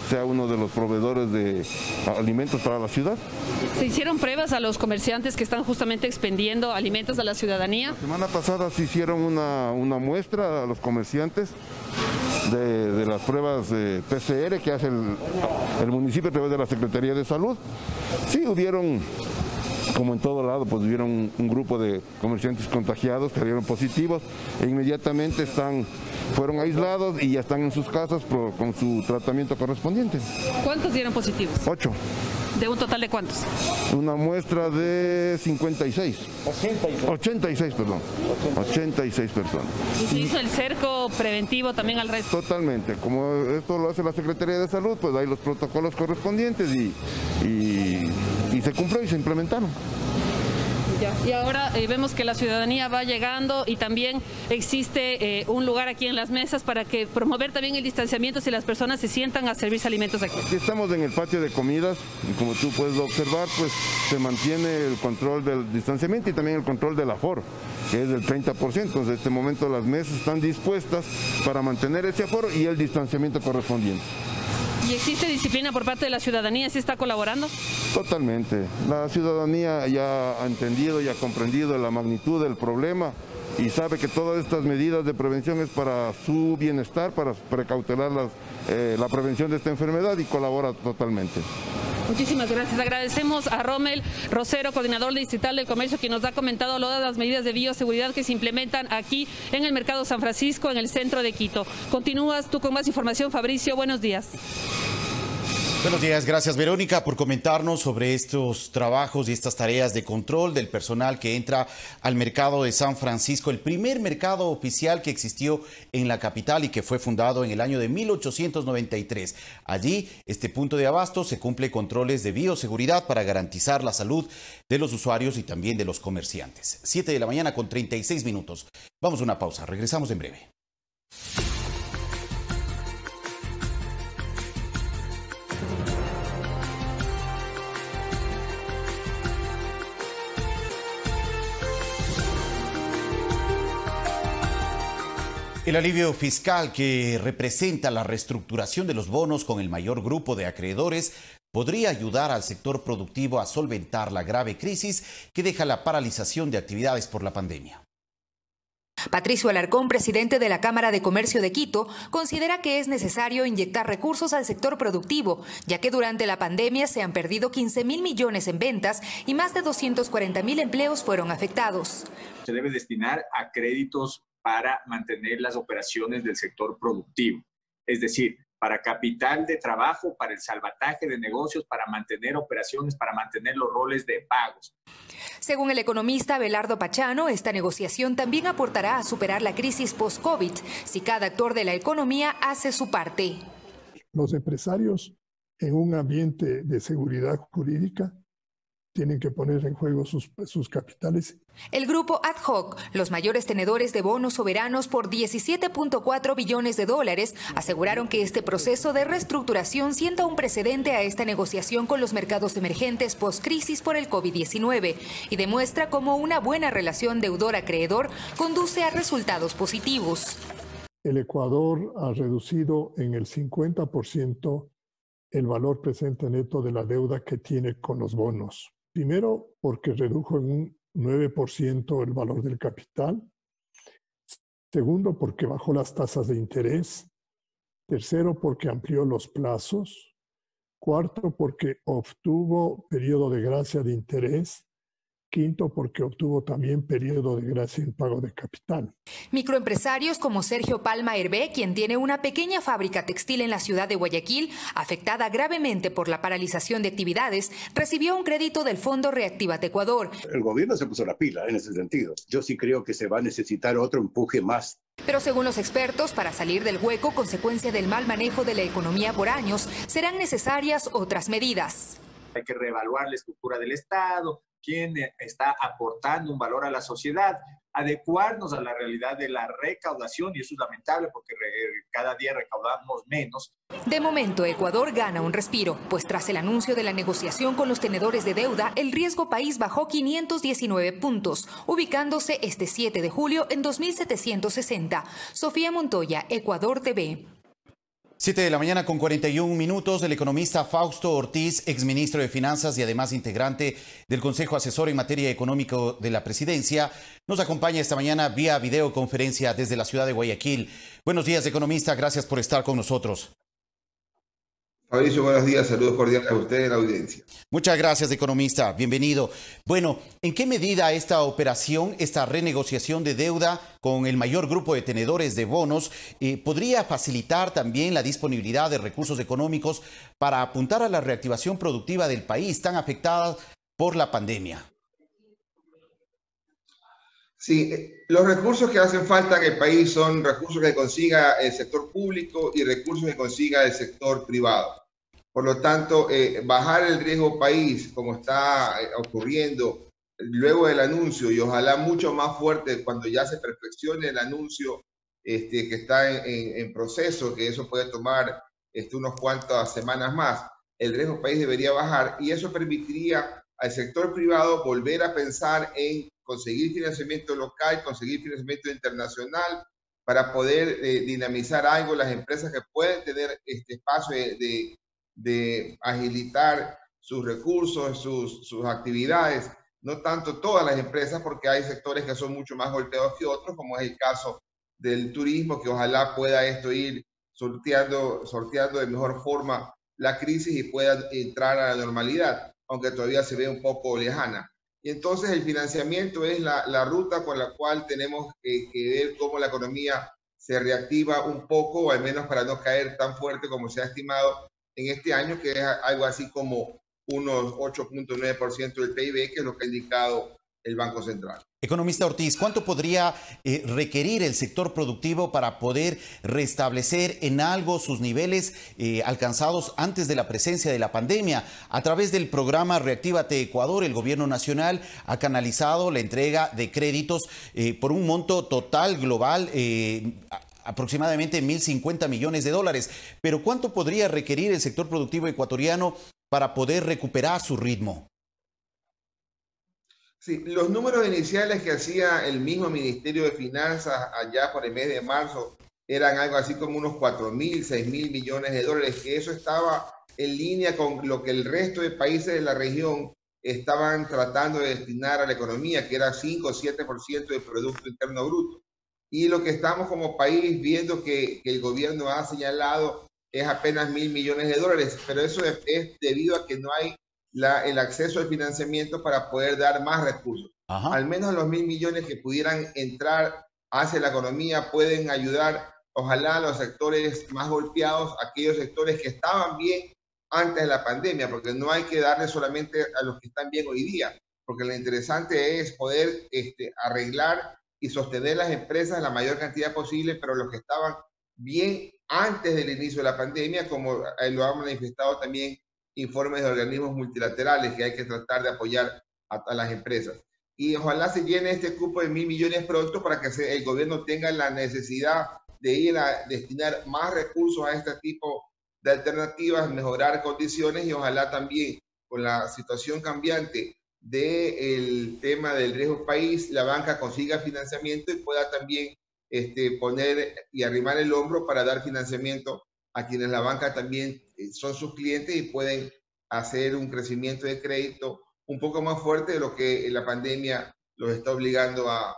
sea uno de los proveedores de alimentos para la ciudad. ¿Se hicieron pruebas a los comerciantes que están justamente expendiendo alimentos a la ciudadanía? La semana pasada se hicieron una muestra a los comerciantes de las pruebas de PCR que hace el municipio a través de la Secretaría de Salud. Sí, hubieron, como en todo lado, pues hubieron un grupo de comerciantes contagiados que salieron positivos e inmediatamente fueron aislados y ya están en sus casas con su tratamiento correspondiente. ¿Cuántos dieron positivos? 8. ¿De un total de cuántos? Una muestra de 56. 86, perdón. 86 personas. ¿Y se hizo el cerco preventivo también al resto? Totalmente. Como esto lo hace la Secretaría de Salud, pues hay los protocolos correspondientes y se cumplió y se implementaron. Y ahora vemos que la ciudadanía va llegando y también existe un lugar aquí en las mesas para que promover también el distanciamiento si las personas se sientan a servirse alimentos aquí. Aquí estamos en el patio de comidas y como tú puedes observar, pues se mantiene el control del distanciamiento y también el control del aforo, que es del 30%. Entonces, en este momento las mesas están dispuestas para mantener ese aforo y el distanciamiento correspondiente. ¿Y existe disciplina por parte de la ciudadanía? ¿Sí está colaborando? Totalmente. La ciudadanía ya ha entendido y ha comprendido la magnitud del problema y sabe que todas estas medidas de prevención es para su bienestar, para precautelar la prevención de esta enfermedad, y colabora totalmente. Muchísimas gracias. Agradecemos a Rommel Rosero, coordinador distrital del comercio, quien nos ha comentado todas las medidas de bioseguridad que se implementan aquí en el Mercado San Francisco, en el centro de Quito. Continúas tú con más información, Fabricio. Buenos días. Buenos días, gracias Verónica por comentarnos sobre estos trabajos y estas tareas de control del personal que entra al mercado de San Francisco, el primer mercado oficial que existió en la capital y que fue fundado en el año de 1893. Allí, este punto de abasto se cumple controles de bioseguridad para garantizar la salud de los usuarios y también de los comerciantes. 7 de la mañana con 36 minutos. Vamos a una pausa, regresamos en breve. El alivio fiscal que representa la reestructuración de los bonos con el mayor grupo de acreedores podría ayudar al sector productivo a solventar la grave crisis que deja la paralización de actividades por la pandemia. Patricio Alarcón, presidente de la Cámara de Comercio de Quito, considera que es necesario inyectar recursos al sector productivo, ya que durante la pandemia se han perdido 15.000 millones en ventas y más de 240.000 empleos fueron afectados. Se debe destinar a créditos para mantener las operaciones del sector productivo, es decir, para capital de trabajo, para el salvataje de negocios, para mantener operaciones, para mantener los roles de pagos. Según el economista Abelardo Pachano, esta negociación también aportará a superar la crisis post-COVID si cada actor de la economía hace su parte. Los empresarios en un ambiente de seguridad jurídica tienen que poner en juego sus capitales. El grupo Ad Hoc, los mayores tenedores de bonos soberanos por 17.4 billones de dólares, aseguraron que este proceso de reestructuración sienta un precedente a esta negociación con los mercados emergentes post-crisis por el COVID-19 y demuestra cómo una buena relación deudor-acreedor conduce a resultados positivos. El Ecuador ha reducido en el 50% el valor presente neto de la deuda que tiene con los bonos. Primero, porque redujo en un 9% el valor del capital. Segundo, porque bajó las tasas de interés. Tercero, porque amplió los plazos. Cuarto, porque obtuvo periodo de gracia de interés. Quinto, porque obtuvo también periodo de gracia en pago de capital. Microempresarios como Sergio Palma Hervé, quien tiene una pequeña fábrica textil en la ciudad de Guayaquil, afectada gravemente por la paralización de actividades, recibió un crédito del Fondo Reactívate Ecuador. El gobierno se puso la pila en ese sentido. Yo sí creo que se va a necesitar otro empuje más. Pero según los expertos, para salir del hueco, consecuencia del mal manejo de la economía por años, serán necesarias otras medidas. Hay que reevaluar la estructura del Estado, quién está aportando un valor a la sociedad, adecuarnos a la realidad de la recaudación, y eso es lamentable porque cada día recaudamos menos. De momento, Ecuador gana un respiro, pues tras el anuncio de la negociación con los tenedores de deuda, el riesgo país bajó 519 puntos, ubicándose este 7 de julio en 2.760. Sofía Montoya, Ecuador TV. 7 de la mañana con 41 minutos. El economista Fausto Ortiz, exministro de Finanzas y además integrante del Consejo Asesor en materia económica de la Presidencia, nos acompaña esta mañana vía videoconferencia desde la ciudad de Guayaquil. Buenos días, economista. Gracias por estar con nosotros. Fabricio, buenos días. Saludos cordiales a usted y a la audiencia. Muchas gracias, economista. Bienvenido. Bueno, ¿en qué medida esta operación, esta renegociación de deuda con el mayor grupo de tenedores de bonos, podría facilitar también la disponibilidad de recursos económicos para apuntar a la reactivación productiva del país tan afectada por la pandemia? Sí, los recursos que hacen falta en el país son recursos que consiga el sector público y recursos que consiga el sector privado. Por lo tanto, bajar el riesgo país, como está ocurriendo luego del anuncio, y ojalá mucho más fuerte cuando ya se perfeccione el anuncio que está en proceso, que eso puede tomar unos cuantas semanas más, el riesgo país debería bajar, y eso permitiría al sector privado volver a pensar en conseguir financiamiento local, conseguir financiamiento internacional para poder dinamizar algo las empresas que pueden tener este espacio de agilitar sus recursos, sus actividades no tanto todas las empresas, porque hay sectores que son mucho más golpeados que otros, como es el caso del turismo, que ojalá pueda esto ir sorteando de mejor forma la crisis y pueda entrar a la normalidad, aunque todavía se ve un poco lejana. Y entonces el financiamiento es la ruta con la cual tenemos que ver cómo la economía se reactiva un poco, o al menos para no caer tan fuerte como se ha estimado en este año, que es algo así como unos 8.9% del PIB, que es lo que ha indicado el Banco Central. Economista Ortiz, ¿cuánto podría requerir el sector productivo para poder restablecer en algo sus niveles alcanzados antes de la presencia de la pandemia? A través del programa Reactívate Ecuador, el gobierno nacional ha canalizado la entrega de créditos por un monto total global aproximadamente 1.050 millones de dólares. Pero ¿cuánto podría requerir el sector productivo ecuatoriano para poder recuperar su ritmo? Sí, los números iniciales que hacía el mismo Ministerio de Finanzas allá por el mes de marzo eran algo así como unos 4.000, 6.000 millones de dólares, que eso estaba en línea con lo que el resto de países de la región estaban tratando de destinar a la economía, que era 5 o 7% del Producto Interno Bruto. Y lo que estamos como país viendo que el gobierno ha señalado es apenas 1.000 millones de dólares, pero eso es debido a que no hay el acceso al financiamiento para poder dar más recursos. Ajá. Al menos los 1.000 millones que pudieran entrar hacia la economía pueden ayudar, ojalá, a los sectores más golpeados, aquellos sectores que estaban bien antes de la pandemia, porque no hay que darle solamente a los que están bien hoy día, porque lo interesante es poder arreglar y sostener las empresas la mayor cantidad posible, pero los que estaban bien antes del inicio de la pandemia, como lo han manifestado también informes de organismos multilaterales, que hay que tratar de apoyar a las empresas. Y ojalá se llene este cupo de 1.000 millones pronto para que el gobierno tenga la necesidad de ir a destinar más recursos a este tipo de alternativas, mejorar condiciones y ojalá también con la situación cambiante del tema del riesgo país, la banca consiga financiamiento y pueda también poner y arrimar el hombro para dar financiamiento a quienes la banca también son sus clientes y pueden hacer un crecimiento de crédito un poco más fuerte de lo que la pandemia los está obligando a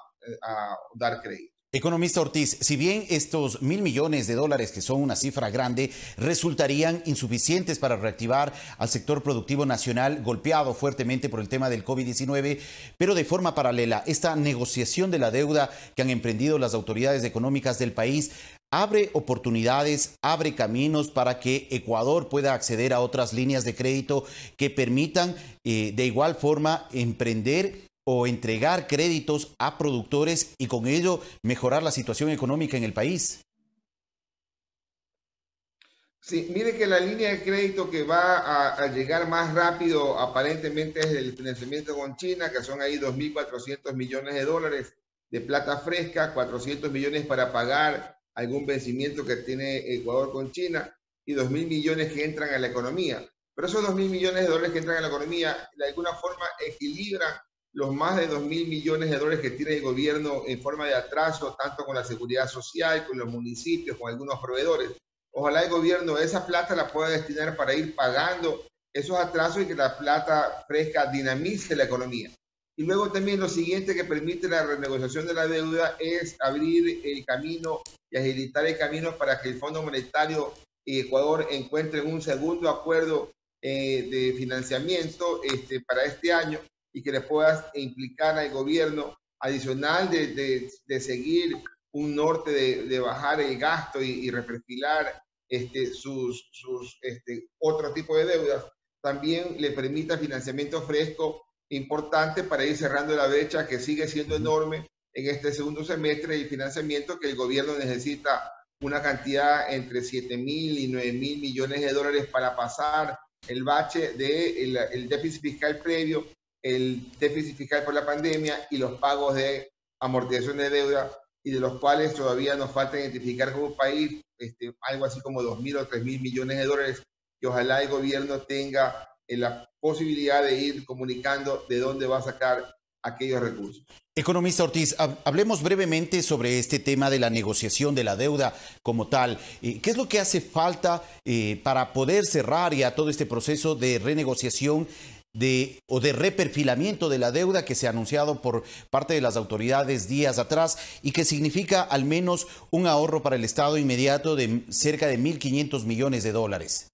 dar crédito. Economista Ortiz, si bien estos 1.000 millones de dólares, que son una cifra grande, resultarían insuficientes para reactivar al sector productivo nacional golpeado fuertemente por el tema del COVID-19, pero de forma paralela, esta negociación de la deuda que han emprendido las autoridades económicas del país abre oportunidades, abre caminos para que Ecuador pueda acceder a otras líneas de crédito que permitan de igual forma emprender o entregar créditos a productores y con ello mejorar la situación económica en el país. Sí, mire que la línea de crédito que va a llegar más rápido aparentemente es el financiamiento con China, que son ahí 2.400 millones de dólares de plata fresca, 400 millones para pagar algún vencimiento que tiene Ecuador con China y 2.000 millones que entran a la economía. Pero esos 2.000 millones de dólares que entran a la economía de alguna forma equilibran los más de 2.000 millones de dólares que tiene el gobierno en forma de atraso, tanto con la seguridad social, con los municipios, con algunos proveedores. Ojalá el gobierno esa plata la pueda destinar para ir pagando esos atrasos y que la plata fresca dinamice la economía. Y luego también lo siguiente que permite la renegociación de la deuda es abrir el camino y agilitar el camino para que el Fondo Monetario y Ecuador encuentren un segundo acuerdo de financiamiento para este año, y que le puedas implicar al gobierno adicional de seguir un norte de bajar el gasto y reperfilar sus otro tipo de deudas, también le permita financiamiento fresco importante para ir cerrando la brecha que sigue siendo enorme en este segundo semestre y financiamiento que el gobierno necesita una cantidad entre 7.000 y 9.000 millones de dólares para pasar el bache del déficit fiscal previo, el déficit fiscal por la pandemia y los pagos de amortización de deuda, y de los cuales todavía nos falta identificar como país algo así como 2.000 o 3.000 millones de dólares, que ojalá el gobierno tenga la posibilidad de ir comunicando de dónde va a sacar aquellos recursos. Economista Ortiz, hablemos brevemente sobre este tema de la negociación de la deuda como tal. ¿Qué es lo que hace falta para poder cerrar ya todo este proceso de renegociación de reperfilamiento de la deuda que se ha anunciado por parte de las autoridades días atrás y que significa al menos un ahorro para el Estado inmediato de cerca de 1.500 millones de dólares.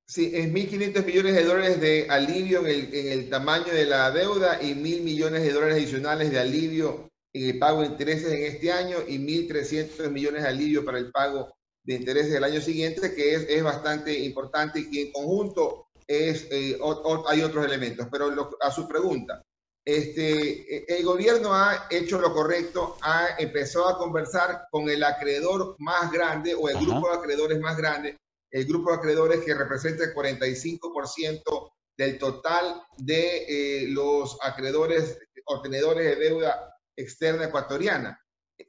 Sí, es 1.500 millones de dólares de alivio en el tamaño de la deuda y 1.000 millones de dólares adicionales de alivio en el pago de intereses en este año y 1.300 millones de alivio para el pago de intereses del año siguiente, que es bastante importante y que en conjunto hay otros elementos. Pero a su pregunta, el gobierno ha hecho lo correcto, ha empezado a conversar con el acreedor más grande o el grupo de acreedores más grande, el grupo de acreedores que representa el 45% del total de los acreedores o tenedores de deuda externa ecuatoriana.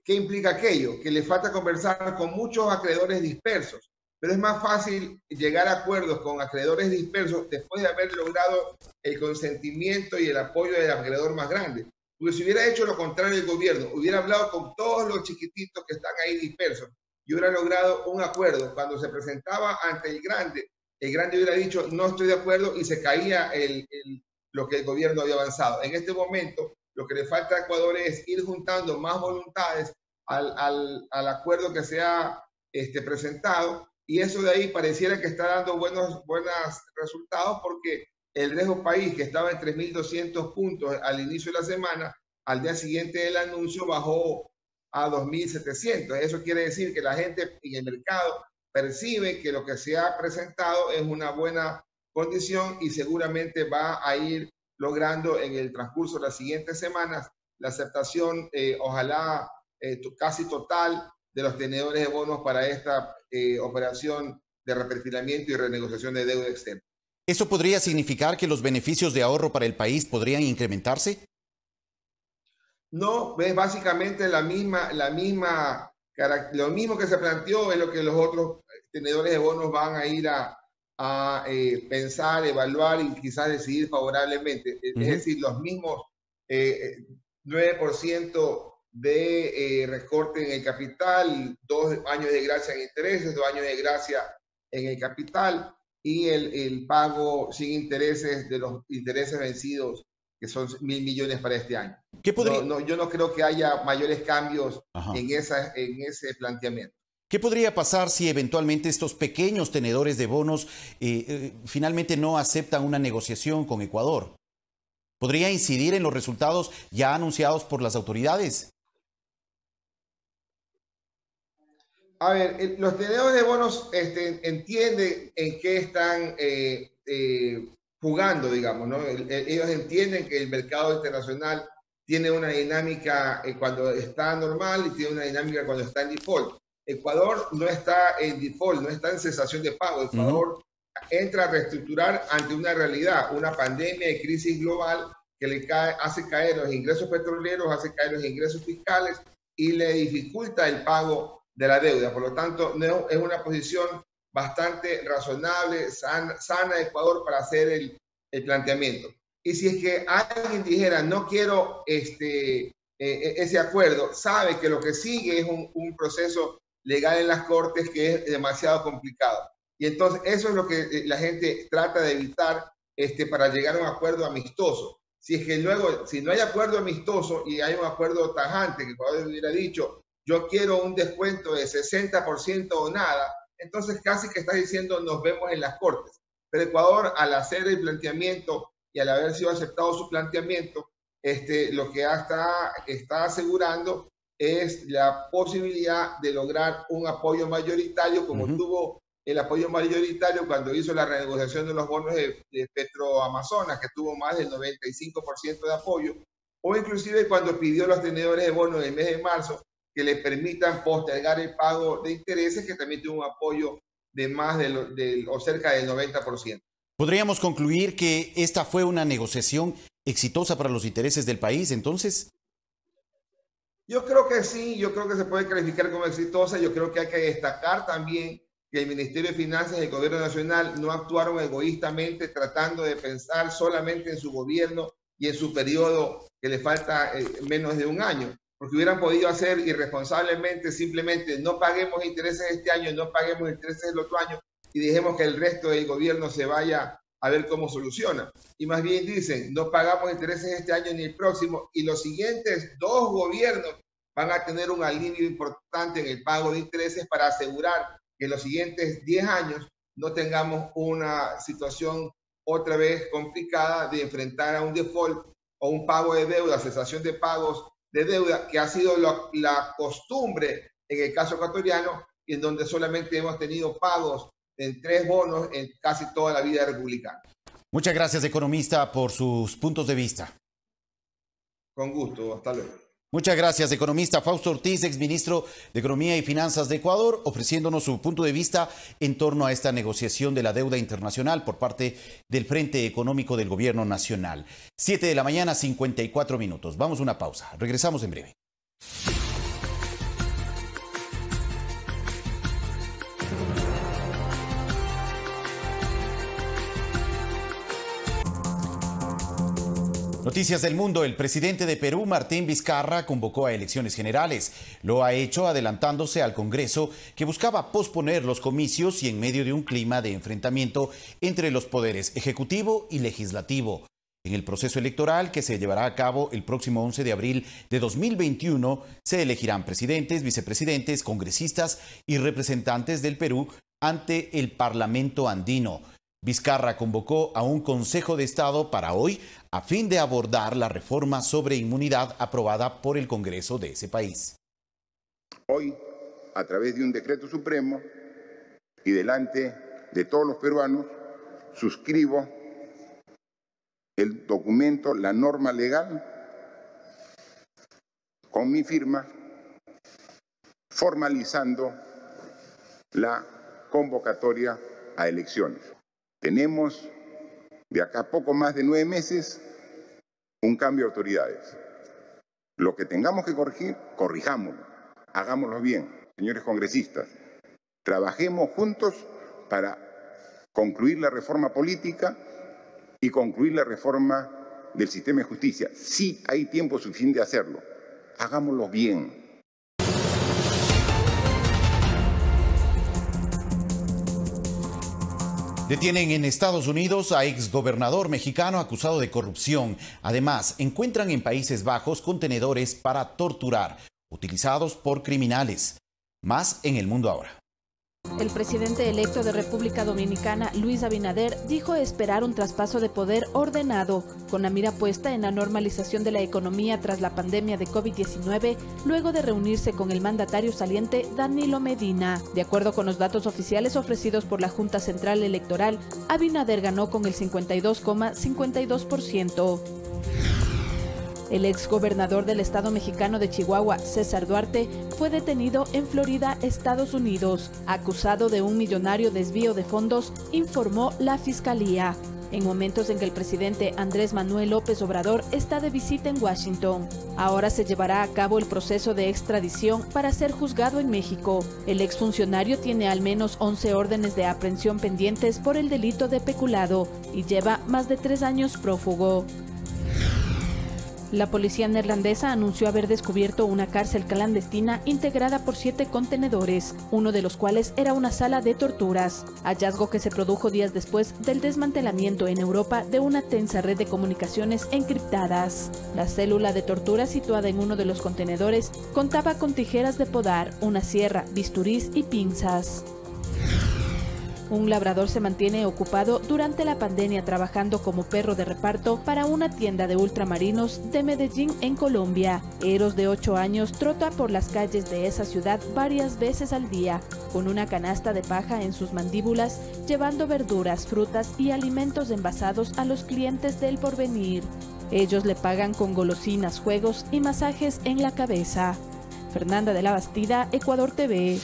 ¿Qué implica aquello? Que le falta conversar con muchos acreedores dispersos, pero es más fácil llegar a acuerdos con acreedores dispersos después de haber logrado el consentimiento y el apoyo del acreedor más grande. Porque si hubiera hecho lo contrario el gobierno, hubiera hablado con todos los chiquititos que están ahí dispersos y hubiera logrado un acuerdo. Cuando se presentaba ante el grande hubiera dicho no estoy de acuerdo y se caía lo que el gobierno había avanzado. En este momento, lo que le falta a Ecuador es ir juntando más voluntades al acuerdo que se ha presentado, y eso de ahí pareciera que está dando buenos resultados, porque el riesgo país, que estaba en 3.200 puntos al inicio de la semana, al día siguiente del anuncio bajó a 2.700. Eso quiere decir que la gente en el mercado percibe que lo que se ha presentado es una buena condición y seguramente va a ir logrando en el transcurso de las siguientes semanas la aceptación, ojalá casi total, de los tenedores de bonos para esta operación de reperfilamiento y renegociación de deuda externa. ¿Eso podría significar que los beneficios de ahorro para el país podrían incrementarse? No, es básicamente lo mismo que se planteó, es lo que los otros tenedores de bonos van a ir a pensar, evaluar y quizás decidir favorablemente. Es decir, los mismos 9% de recorte en el capital, 2 años de gracia en intereses, 2 años de gracia en el capital y el pago sin intereses de los intereses vencidos, que son 1.000 millones para este año. Yo no creo que haya mayores cambios en ese planteamiento. ¿Qué podría pasar si eventualmente estos pequeños tenedores de bonos finalmente no aceptan una negociación con Ecuador? ¿Podría incidir en los resultados ya anunciados por las autoridades? A ver, los tenedores de bonos entienden en qué están jugando, digamos, ¿no? Ellos entienden que el mercado internacional tiene una dinámica cuando está normal y tiene una dinámica cuando está en default. Ecuador no está en default, no está en cesación de pago. Ecuador entra a reestructurar ante una realidad, una pandemia de crisis global que hace caer los ingresos petroleros, hace caer los ingresos fiscales y le dificulta el pago de la deuda. Por lo tanto, es una posición bastante razonable, sana de Ecuador para hacer el planteamiento. Y si es que alguien dijera, no quiero ese acuerdo, sabe que lo que sigue es un proceso legal en las cortes que es demasiado complicado. Y entonces eso es lo que la gente trata de evitar para llegar a un acuerdo amistoso. Si es que luego, si no hay acuerdo amistoso y hay un acuerdo tajante, que Ecuador hubiera dicho, yo quiero un descuento de 60% o nada, entonces casi que está diciendo nos vemos en las cortes. Pero Ecuador, al hacer el planteamiento y al haber sido aceptado su planteamiento, lo que está asegurando es la posibilidad de lograr un apoyo mayoritario, como tuvo el apoyo mayoritario cuando hizo la renegociación de los bonos de Petroamazonas, que tuvo más del 95% de apoyo, o inclusive cuando pidió a los tenedores de bonos en el mes de marzo que le permitan postergar el pago de intereses, que también tuvo un apoyo de más o cerca del 90%. ¿Podríamos concluir que esta fue una negociación exitosa para los intereses del país, entonces? Yo creo que sí, yo creo que se puede calificar como exitosa. Yo creo que hay que destacar también que el Ministerio de Finanzas y el Gobierno Nacional no actuaron egoístamente tratando de pensar solamente en su gobierno y en su periodo que le falta menos de un año, porque hubieran podido hacer irresponsablemente simplemente no paguemos intereses este año, no paguemos intereses el otro año y dejemos que el resto del gobierno se vaya a ver cómo soluciona. Y más bien dicen, no pagamos intereses este año ni el próximo, y los siguientes 2 gobiernos van a tener un alivio importante en el pago de intereses para asegurar que en los siguientes 10 años no tengamos una situación otra vez complicada de enfrentar a un default o un pago de deuda, cesación de pagos de deuda, que ha sido la costumbre en el caso ecuatoriano, y en donde solamente hemos tenido pagos en 3 bonos en casi toda la vida republicana. Muchas gracias, economista, por sus puntos de vista. Con gusto, hasta luego. Muchas gracias, economista Fausto Ortiz, exministro de Economía y Finanzas de Ecuador, ofreciéndonos su punto de vista en torno a esta negociación de la deuda internacional por parte del Frente Económico del Gobierno Nacional. 7 de la mañana, 54 minutos. Vamos a una pausa. Regresamos en breve. Noticias del mundo. El presidente de Perú, Martín Vizcarra, convocó a elecciones generales. Lo ha hecho adelantándose al Congreso, que buscaba posponer los comicios y en medio de un clima de enfrentamiento entre los poderes ejecutivo y legislativo. En el proceso electoral que se llevará a cabo el próximo 11 de abril de 2021, se elegirán presidentes, vicepresidentes, congresistas y representantes del Perú ante el Parlamento andino. Vizcarra convocó a un Consejo de Estado para hoy a fin de abordar la reforma sobre inmunidad aprobada por el Congreso de ese país. Hoy, a través de un decreto supremo y delante de todos los peruanos, suscribo el documento, la norma legal, con mi firma, formalizando la convocatoria a elecciones. Tenemos de acá a poco más de 9 meses un cambio de autoridades. Lo que tengamos que corregir, corrijámoslo, hagámoslo bien. Señores congresistas, trabajemos juntos para concluir la reforma política y concluir la reforma del sistema de justicia. Sí hay tiempo suficiente de hacerlo, hagámoslo bien. Detienen en Estados Unidos a exgobernador mexicano acusado de corrupción. Además, encuentran en Países Bajos contenedores para torturar, utilizados por criminales. Más en El Mundo Ahora. El presidente electo de República Dominicana, Luis Abinader, dijo esperar un traspaso de poder ordenado, con la mira puesta en la normalización de la economía tras la pandemia de COVID-19, luego de reunirse con el mandatario saliente Danilo Medina. De acuerdo con los datos oficiales ofrecidos por la Junta Central Electoral, Abinader ganó con el 52,52%. El exgobernador del estado mexicano de Chihuahua, César Duarte, fue detenido en Florida, Estados Unidos, acusado de un millonario desvío de fondos, informó la Fiscalía, en momentos en que el presidente Andrés Manuel López Obrador está de visita en Washington. Ahora se llevará a cabo el proceso de extradición para ser juzgado en México. El exfuncionario tiene al menos 11 órdenes de aprehensión pendientes por el delito de peculado y lleva más de 3 años prófugo. La policía neerlandesa anunció haber descubierto una cárcel clandestina integrada por 7 contenedores, uno de los cuales era una sala de torturas, hallazgo que se produjo días después del desmantelamiento en Europa de una tensa red de comunicaciones encriptadas. La célula de tortura situada en uno de los contenedores contaba con tijeras de podar, una sierra, bisturís y pinzas. Un labrador se mantiene ocupado durante la pandemia trabajando como perro de reparto para una tienda de ultramarinos de Medellín, en Colombia. Eros, de 8 años, trota por las calles de esa ciudad varias veces al día, con una canasta de paja en sus mandíbulas, llevando verduras, frutas y alimentos envasados a los clientes del Porvenir. Ellos le pagan con golosinas, juegos y masajes en la cabeza. Fernanda de la Bastida, Ecuador TV.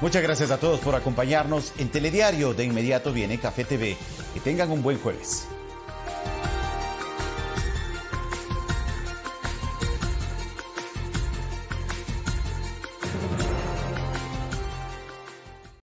Muchas gracias a todos por acompañarnos en Telediario. De inmediato viene Café TV. Que tengan un buen jueves.